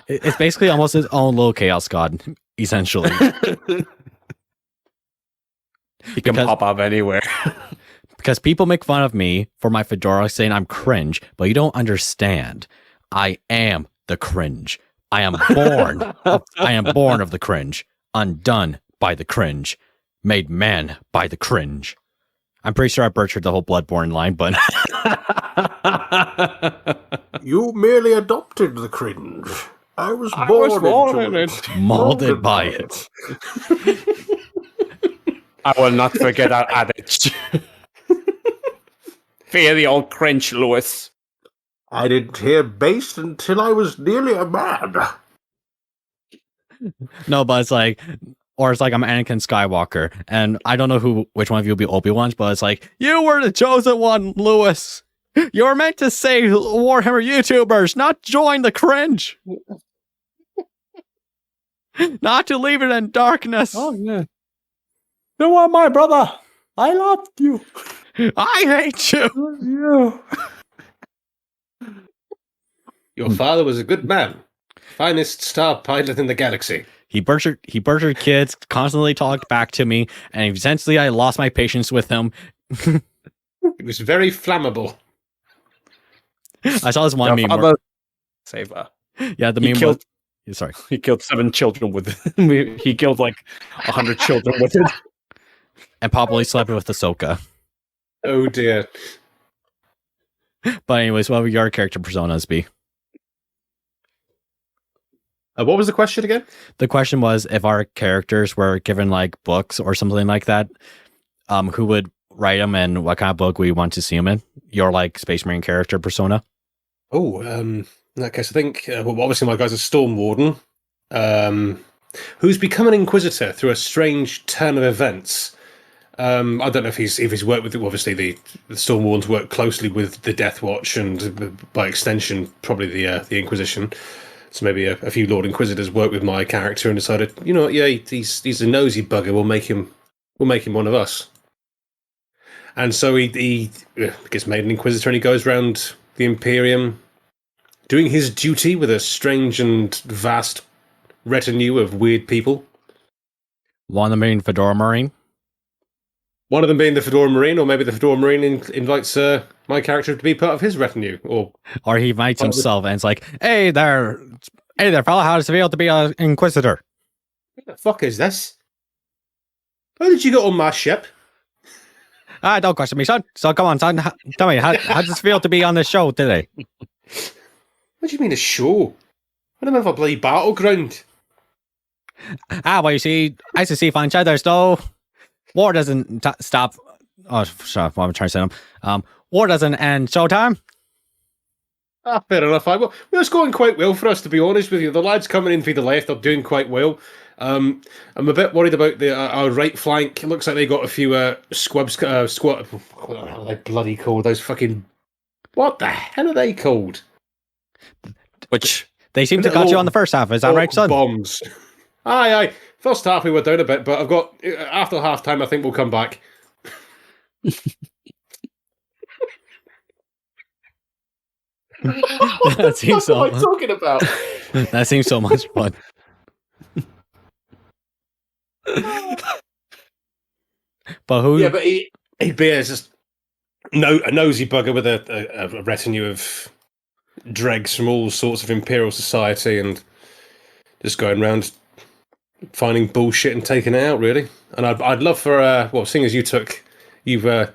It's basically almost his own little chaos god, essentially. He can pop up anywhere. Because people make fun of me for my fedora, saying I'm cringe, but you don't understand. I am the cringe. I am born. I am born of the cringe, undone by the cringe, made man by the cringe. I'm pretty sure I butchered the whole Bloodborne line, but You merely adopted the cringe. I was born into it. Molded by it. I will not forget our adage. Fear the old cringe, Lewis. I didn't hear bass until I was nearly a man. No, but it's like, or it's like I'm Anakin Skywalker, and I don't know which one of you will be Obi-Wan, but it's like, you were the chosen one, Lewis. You were meant to save Warhammer YouTubers, not join the cringe. Not to leave it in darkness. Oh, yeah. You are my brother. I loved you. I hate you. Your father was a good man. Finest star pilot in the galaxy. He butchered kids, constantly talked back to me, and essentially I lost my patience with him. It was very flammable. I saw this one meme. Where, Saver. yeah, the He meme killed- was, sorry. He killed 7 children with it. He killed like 100 children with it. And probably slept with Ahsoka. Oh dear. But anyways, what would your character personas be? What was the question again? The question was if our characters were given like books or something like that, who would write them and what kind of book we want to see them in? Your like Space Marine character persona? Oh, in that case, I think, well, obviously my guy's a Storm Warden, who's become an Inquisitor through a strange turn of events. I don't know if he's worked with, obviously the Storm Wardens work closely with the Death Watch and by extension, probably the Inquisition. So maybe a few Lord Inquisitors worked with my character and decided, you know what, yeah, he's a nosy bugger. We'll make him one of us. And so he gets made an Inquisitor and he goes around the Imperium doing his duty with a strange and vast retinue of weird people. One of them being Fedora Marine. One of them being the Fedora Marine, or maybe the Fedora Marine invites my character to be part of his retinue, or he invites himself and it's like, hey there, fella, how does it feel to be an Inquisitor? What the fuck is this? How did you get on my ship? Don't question me, son. So come on, son. Tell me, how does it feel to be on the show today? What do you mean a show? I don't know if I bloody battleground. Well, you see, I used to see fine cheddars, though. War doesn't stop. Oh, sorry, what I'm trying to say. War doesn't end showtime. Fair enough. Well, it's going quite well for us, to be honest with you. The lads coming in through the left are doing quite well. I'm a bit worried about our right flank. It looks like they got a few squad. What are they bloody called? Those fucking. What the hell are they called? Which they seem to got you on the first half. Is that right, son? Bombs. Aye. First half we were down a bit, but I've got after half time. I think we'll come back. That seems so. What am I talking about? That seems so much fun. But who? Yeah, but he bears just a nosy bugger with a retinue of dregs from all sorts of imperial society and just going around finding bullshit and taking it out, really. And I'd love for seeing as you've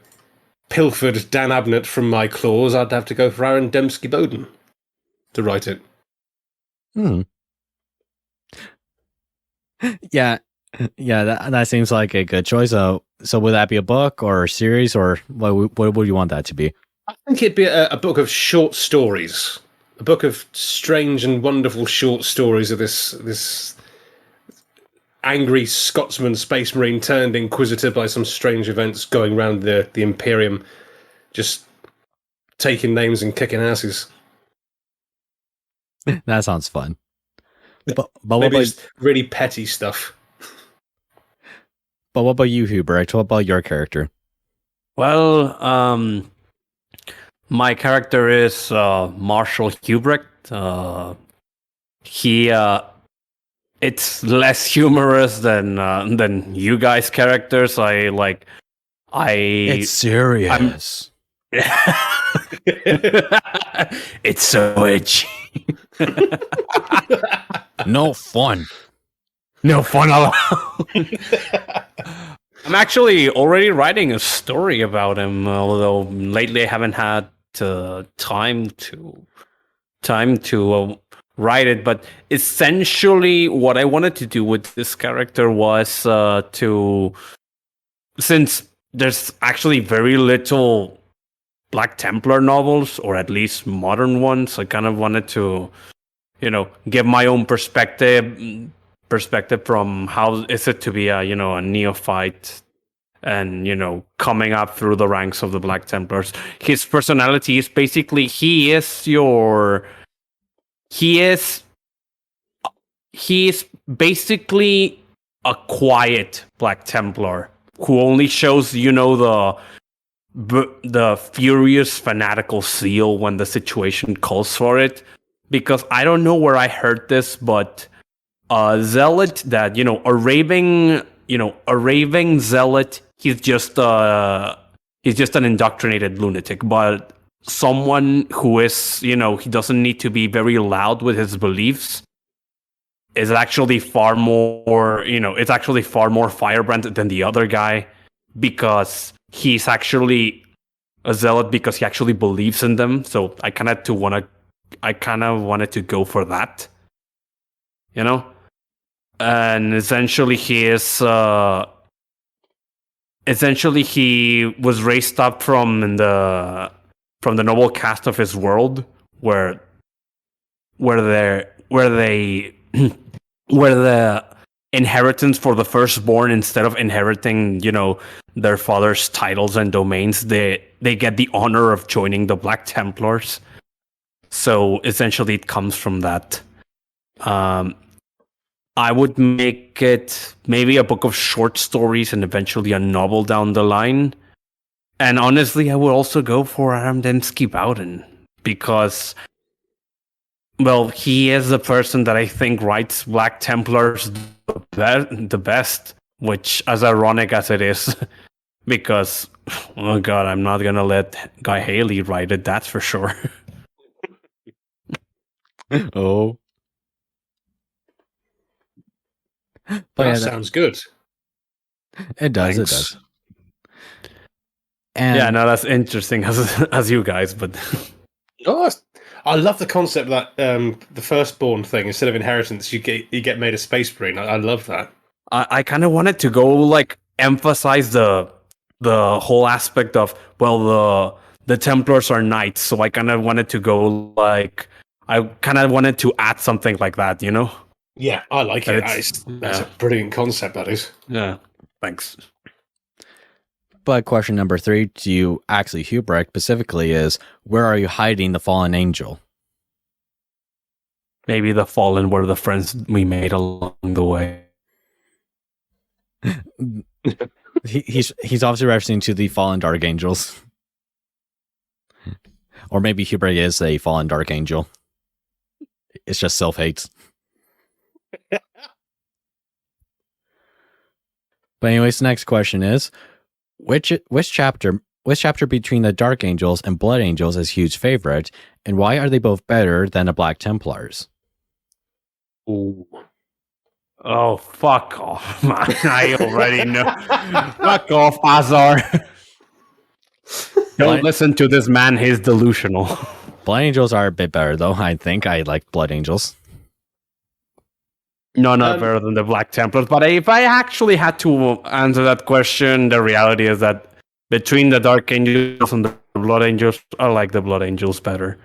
pilfered Dan Abnett from my claws, I'd have to go for Aaron Dembski-Bowden to write it. Yeah, that seems like a good choice. So would that be a book or a series, or what would you want that to be? I think it'd be a book of short stories, a book of strange and wonderful short stories of this angry Scotsman space marine turned Inquisitor by some strange events going around the Imperium, just taking names and kicking asses. That sounds fun. But maybe just really petty stuff. But what about you, Hubrecht? What about your character? Well, my character is Mariscal Hubrecht. It's less humorous than you guys' characters. It's serious. It's so edgy. No fun. No fun allowed. I'm actually already writing a story about him, although lately I haven't had time to write it. But essentially, what I wanted to do with this character was since there's actually very little Black Templar novels, or at least modern ones, I kind of wanted to, give my own perspective from how is it to be a neophyte and coming up through the ranks of the Black Templars. His personality is basically he is basically a quiet Black Templar who only shows, the furious fanatical zeal when the situation calls for it. Because I don't know where I heard this, but zealot that a raving zealot, he's just an indoctrinated lunatic. But someone who is, he doesn't need to be very loud with his beliefs, is actually far more, it's actually far more firebrand than the other guy, because he's actually a zealot because he actually believes in them. So I kind of wanted to go for that, and essentially he was raised up from the noble caste of his world, where the inheritance for the firstborn, instead of inheriting, their father's titles and domains, they get the honor of joining the Black Templars. So essentially it comes from that. I would make it maybe a book of short stories and eventually a novel down the line. And honestly, I would also go for Aramdensky Bowden, because, well, he is the person that I think writes Black Templars the best, which, as ironic as it is, because, oh god, I'm not going to let Guy Haley write it, that's for sure. Oh. But That sounds good. It does. Thanks. It does. And yeah, no, that's interesting as you guys, but Oh, I love the concept that the firstborn thing, instead of inheritance, you get made a space marine. I love that. I kind of wanted to go emphasize the whole aspect of, well, the Templars are knights, so I kind of wanted to go I kind of wanted to add something like that, Yeah, I like it. That's a brilliant concept, that is. Yeah, thanks. But question number 3 to you, actually, Hubrecht, specifically is, where are you hiding the fallen angel? Maybe the fallen were the friends we made along the way. He's obviously referencing to the fallen dark angels. Or maybe Hubrecht is a fallen dark angel. It's just self-hate. But anyways, the next question is, which chapter between the Dark Angels and Blood Angels is Hugh's favorite, and why are they both better than the Black Templars? Ooh. Oh, fuck off, man. I already know. Fuck off, Azar. Don't listen to this man. He's delusional. Blood Angels are a bit better, though. I think I like Blood Angels. No, not better than the Black Templars. But if I actually had to answer that question, the reality is that between the Dark Angels and the Blood Angels, I like the Blood Angels better.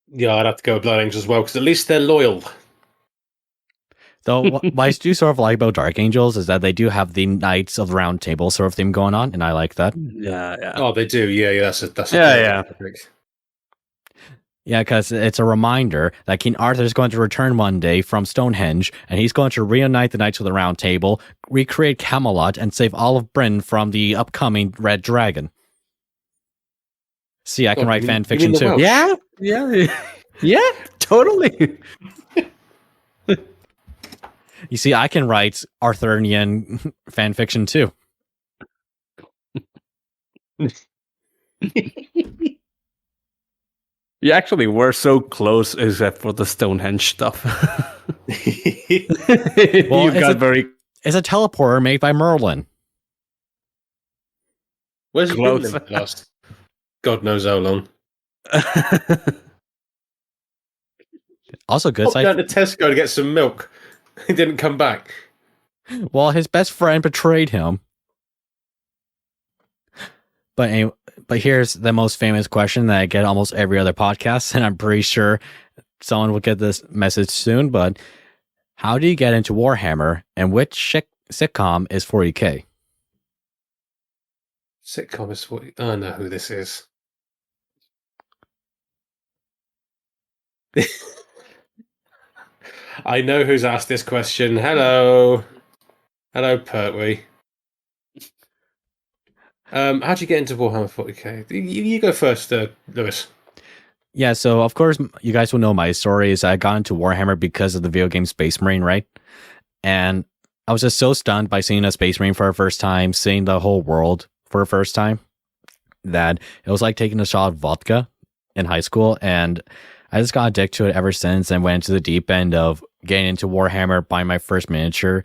Yeah, I'd have to go with Blood Angels as well, because at least they're loyal. Though, what I do sort of like about Dark Angels is that they do have the Knights of the Round Table sort of theme going on, and I like that. Yeah. Oh, they do. Yeah. That's a yeah. Yeah, because it's a reminder that King Arthur is going to return one day from Stonehenge, and he's going to reunite the Knights of the Round Table, recreate Camelot, and save all of Britain from the upcoming Red Dragon. See, I can write fan fiction too. Yeah, totally. You see, I can write Arthurian fan fiction too. You actually were so close, except for the Stonehenge stuff. Well, it's a teleporter made by Merlin. Where's he been in the last God knows how long? Also good. Popped down to Tesco to get some milk. He didn't come back. Well, his best friend betrayed him. But anyway, here's the most famous question that I get almost every other podcast, and I'm pretty sure someone will get this message soon. But how do you get into Warhammer, and which sitcom is 40K? Sitcom is 40. I know who this is. I know who's asked this question. Hello. Hello, Pertwee. How'd you get into Warhammer 40k? You go first, Lewis. Yeah, so of course you guys will know my story is I got into Warhammer because of the video game Space Marine, right? And I was just so stunned by seeing a Space Marine for the first time, seeing the whole world for the first time, that it was like taking a shot of vodka in high school. And I just got addicted to it ever since and went to the deep end of getting into Warhammer, buying my first miniature,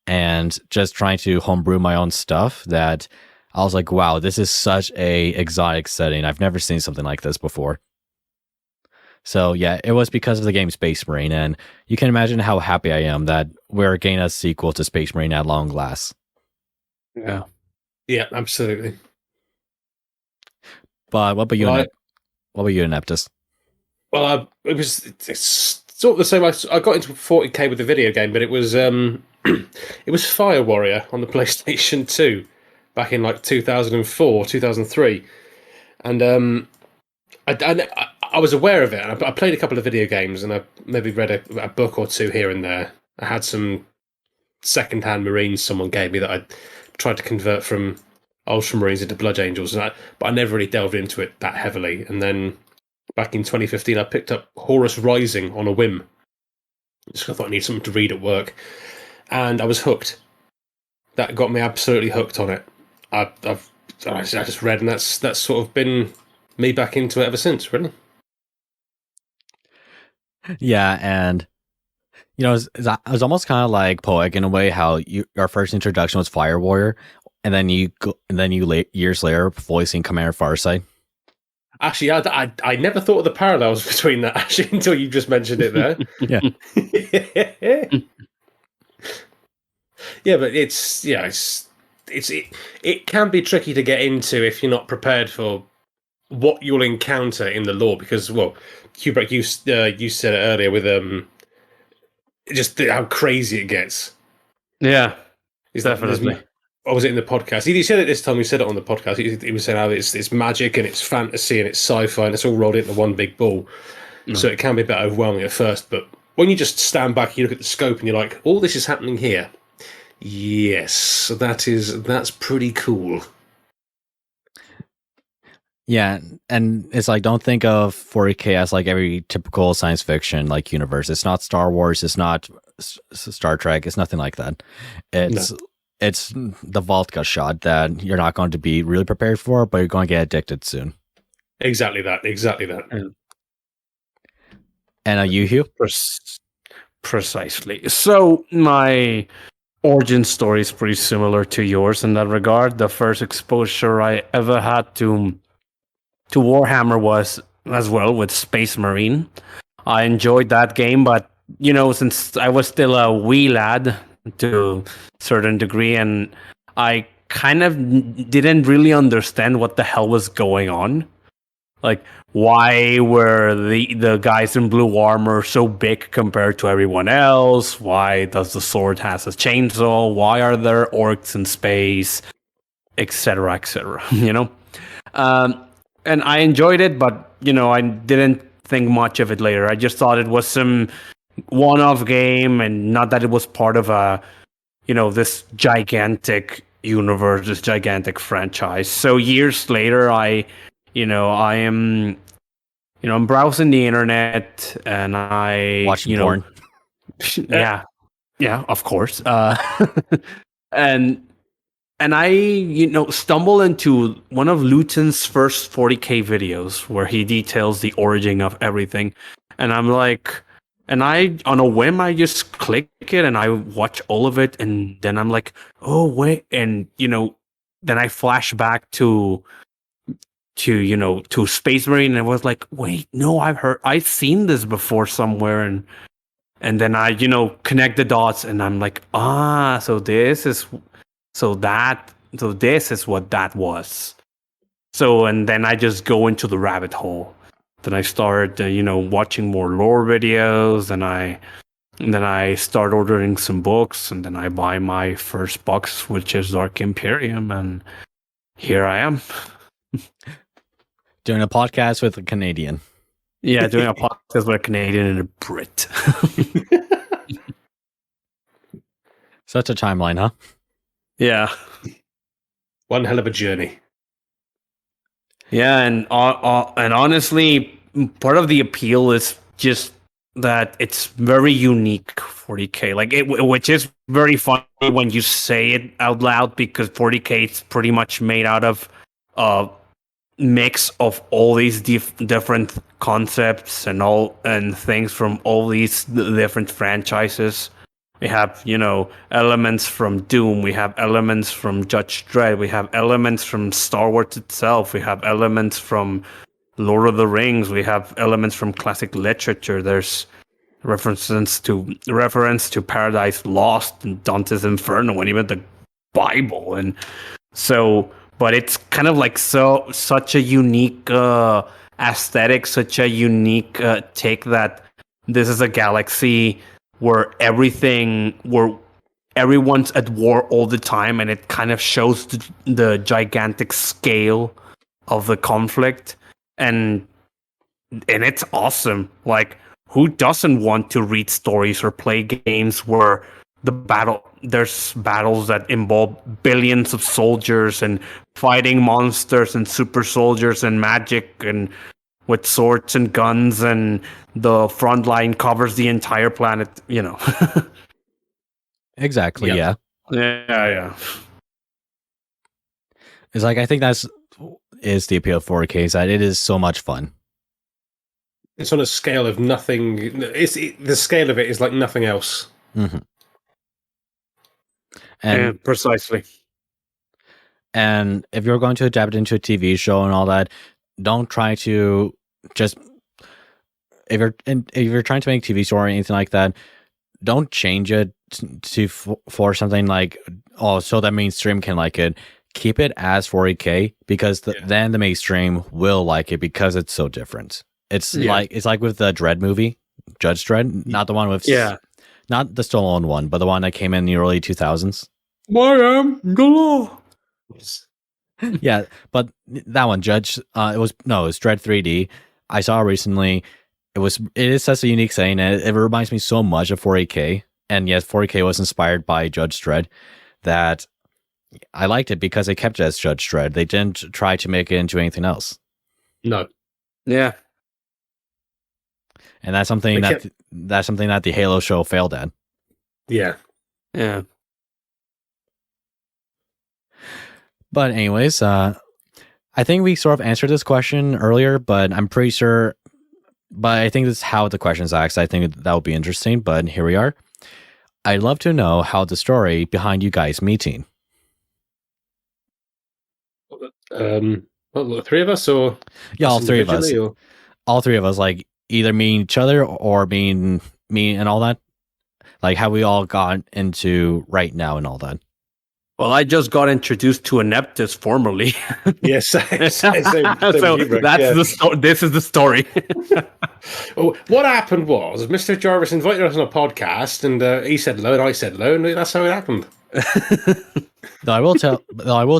and just trying to homebrew my own stuff. That I was like, wow, this is such a exotic setting. I've never seen something like this before. So yeah, it was because of the game Space Marine, and you can imagine how happy I am that we're getting a sequel to Space Marine at long last. Yeah, absolutely. But what about you, what about you, Ineptus? Well, it's sort of the same. I got into 40k with the video game, but it was it was Fire Warrior on the PlayStation 2 back in like 2004, 2003, and I was aware of it. And I played a couple of video games, and I maybe read a book or two here and there. I had some second-hand Marines someone gave me that I tried to convert from Ultramarines into Blood Angels, but I never really delved into it that heavily. And then back in 2015, I picked up Horus Rising on a whim. Just I thought I needed something to read at work, and I was hooked. That got me absolutely hooked on it. I just read, and that's sort of been me back into it ever since, really. Yeah, and you know, it was almost kind of like Poeg in a way. How our first introduction was Fire Warrior, and then you years later voicing Commander Farsight. Actually, I never thought of the parallels between that actually until you just mentioned it there. Yeah, yeah, but it can be tricky to get into if you're not prepared for what you'll encounter in the lore, because Hubrecht, you said it earlier with just how crazy it gets. Yeah, definitely. Or was it in the podcast? He said it this time. He said it on the podcast. He was saying how it's magic and it's fantasy and it's sci-fi and it's all rolled into one big ball. So it can be a bit overwhelming at first, but when you just stand back, you look at the scope and you're like, all this is happening here. Yes, that's pretty cool. yeah, and it's like, don't think of 40k as like every typical science fiction like universe. It's not Star Wars. It's not Star Trek. It's nothing like that. It's the vodka shot that you're not going to be really prepared for, but you're going to get addicted soon. Exactly that. And you, Hugh? Precisely. So my origin story is pretty similar to yours in that regard. The first exposure I ever had to Warhammer was as well with Space Marine. I enjoyed that game, but since I was still a wee lad to a certain degree, and I kind of didn't really understand what the hell was going on. Like, why were the guys in blue armor so big compared to everyone else? Why does the sword has a chainsaw? Why are there orcs in space? Etc. etc. And I enjoyed it, but I didn't think much of it later. I just thought it was some one-off game, and not that it was part of a this gigantic universe, this gigantic franchise. So years later, I'm browsing the internet and I watching porn. yeah, of course. And I stumble into one of Luton's first 40k videos where he details the origin of everything, and I'm like, and I, on a whim, I just click it and I watch all of it, and then I'm like, oh wait, and then I flash back to Space Marine, and I was like, wait, no, I've seen this before somewhere, and then I connect the dots, and I'm like, so this is what that was. So, and then I just go into the rabbit hole. Then I start, watching more lore videos, and then I start ordering some books, and then I buy my first box, which is Dark Imperium, and here I am. Doing a podcast with a Canadian. Yeah, doing a podcast with a Canadian and a Brit. Such a timeline, huh? Yeah. One hell of a journey. Yeah, and honestly, part of the appeal is just that it's very unique 40K. Like which is very funny when you say it out loud, because 40K is pretty much made out of a mix of all these different concepts and things from all these different franchises. We have, elements from Doom. We have elements from Judge Dredd. We have elements from Star Wars itself. We have elements from Lord of the Rings. We have elements from classic literature. There's reference to Paradise Lost and Dante's Inferno and even the Bible. And so, but it's kind of like such a unique aesthetic, such a unique take that this is a galaxy where everyone's at war all the time, and it kind of shows the gigantic scale of the conflict, and it's awesome. Like, who doesn't want to read stories or play games where there's battles that involve billions of soldiers and fighting monsters and super soldiers and magic and with swords and guns, and the front line covers the entire planet, Exactly, yeah. Yeah. It's like, I think is the appeal of 4K, is that it is so much fun. It's on a scale of nothing. The scale of it is like nothing else. Mm-hmm. And precisely. And if you're going to adapt it into a TV show and all that, don't try to just, if you're trying to make a TV show or anything like that, don't change it for something like, so that mainstream can like it. Keep it as 40K, because then the mainstream will like it, because it's so different. It's like with the Dredd movie, Judge Dredd, not the one with not the Stallone one, but the one that came in the early 2000s. I am the law. Yeah, but that one, Judge, it was Dredd 3D. I saw it recently. It is such a unique saying, and it reminds me so much of 40K. And yes, 40K was inspired by Judge Dredd, that I liked it because they kept it as Judge Dredd. They didn't try to make it into anything else. No. Yeah. And that's something that the Halo show failed at. Yeah. Yeah. But anyways, I think we sort of answered this question earlier, but I'm pretty sure. But I think this is how the question's asked. I think that would be interesting. But here we are. I'd love to know how the story behind you guys meeting. The three of us, or all three of us. Or? All three of us, like either meeting each other or meeting me and all that. Like how we all got into right now and all that. Well, I just got introduced to Ineptus formally. Yes, so that's the story. This is the story. What happened was Mr. Jarvis invited us on a podcast, and he said hello, and I said hello, and that's how it happened. I will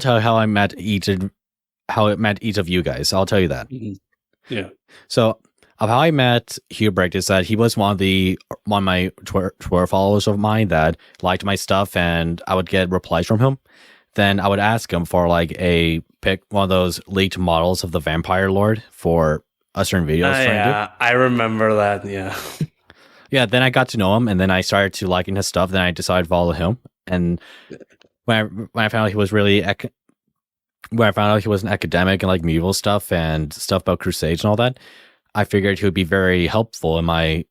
tell how I met each of you guys. I'll tell you that. Yeah. So of how I met Hubrecht is that he was one of my Twitter followers of mine that liked my stuff, and I would get replies from him. Then I would ask him for like pick one of those leaked models of the Vampire Lord for a certain video. I remember that. Yeah. Yeah. Then I got to know him, and then I started to liking his stuff. Then I decided to follow him. And when I found out he was an academic and like medieval stuff and stuff about Crusades and all that, I figured he would be very helpful in my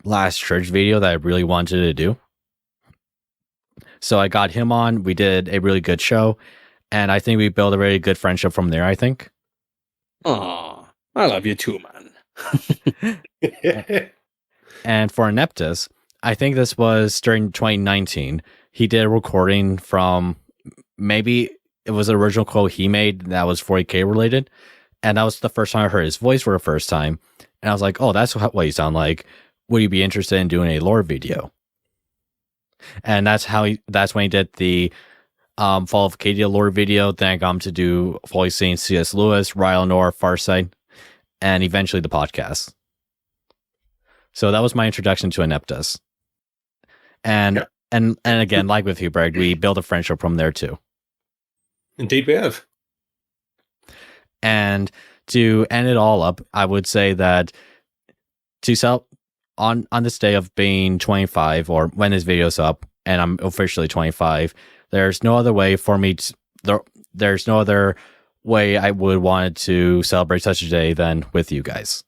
last church video that I really wanted to do. So I got him on. We did a really good show, and I think we built a very good friendship from there, I think. Oh, I love you too, man. And for Ineptus, I think this was during 2019. He did a recording from, maybe it was an original quote he made that was 40K related. And that was the first time I heard his voice for the first time. And I was like, oh, that's what you sound like. Would you be interested in doing a lore video? And that's when he did the Fall of Acadia lore video. Then I got him to do voicing C.S. Lewis, Rylanor, Farsight, and eventually the podcast. So that was my introduction to Ineptus. And And again, like with Hubrecht, we build a friendship from there too. Indeed, we have. And to end it all up, I would say that to sell on this day of being 25, or when this video's up and I'm officially 25, there's no other way for me to, there's no other way I would want to celebrate such a day than with you guys.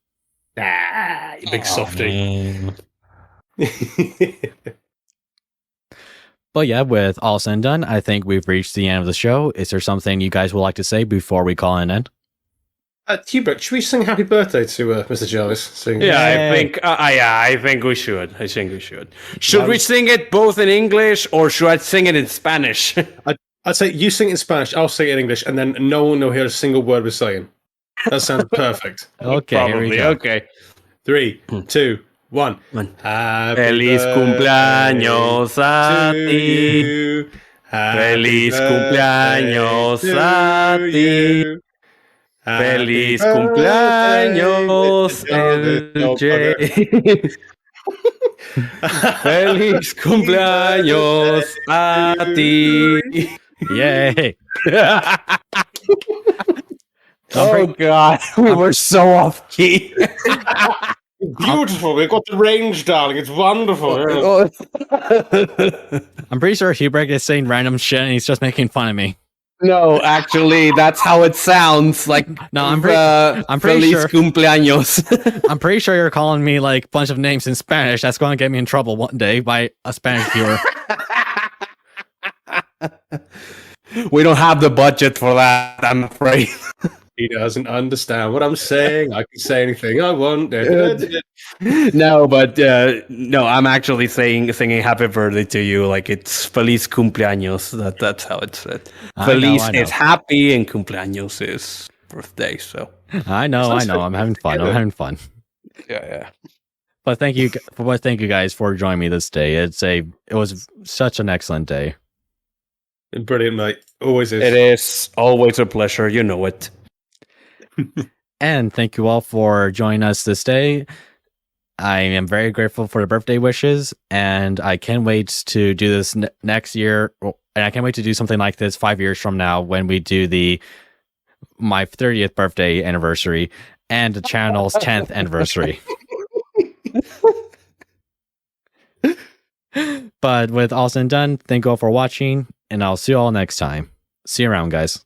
Ah, you big softy. But yeah, with all said and done, I think we've reached the end of the show. Is there something you guys would like to say before we call an end? Hubert, should we sing happy birthday to Mr. Jarvis? I think we should. Should we sing it both in English or should I sing it in Spanish? I'd say you sing it in Spanish, I'll sing it in English, and then no one will hear a single word we're saying. That sounds perfect. Okay, Probably, here we go. Okay. 3, 2, 1. Feliz cumpleaños a ti. Feliz cumpleaños a ti. Feliz cumpleaños, LJ. Feliz cumpleaños a ti. Yay! Oh God, we were so off key. Beautiful, we've got the range, darling. It's wonderful. I'm pretty sure Hubrecht is saying random shit and he's just making fun of me. No, actually, that's how it sounds. Like, no, I'm pretty Feliz sure. cumpleaños. I'm pretty sure you're calling me like a bunch of names in Spanish. That's going to get me in trouble one day by a Spanish viewer. We don't have the budget for that, I'm afraid. He doesn't understand what I'm saying. I can say anything I want. No, but no, I'm actually singing happy birthday to you. Like it's Feliz cumpleaños. That's how it's said. Feliz is happy and cumpleaños is birthday. So I know. I'm having fun. Yeah. But thank you guys for joining me this day. It was such an excellent day. Brilliant, mate. Always is. It is always a pleasure. You know it. And thank you all for joining us this day. I am very grateful for the birthday wishes, and I can't wait to do this next year. And I can't wait to do something like this 5 years from now when we do my 30th birthday anniversary and the channel's 10th anniversary. But with all said and done, thank you all for watching, and I'll see you all next time. See you around, guys.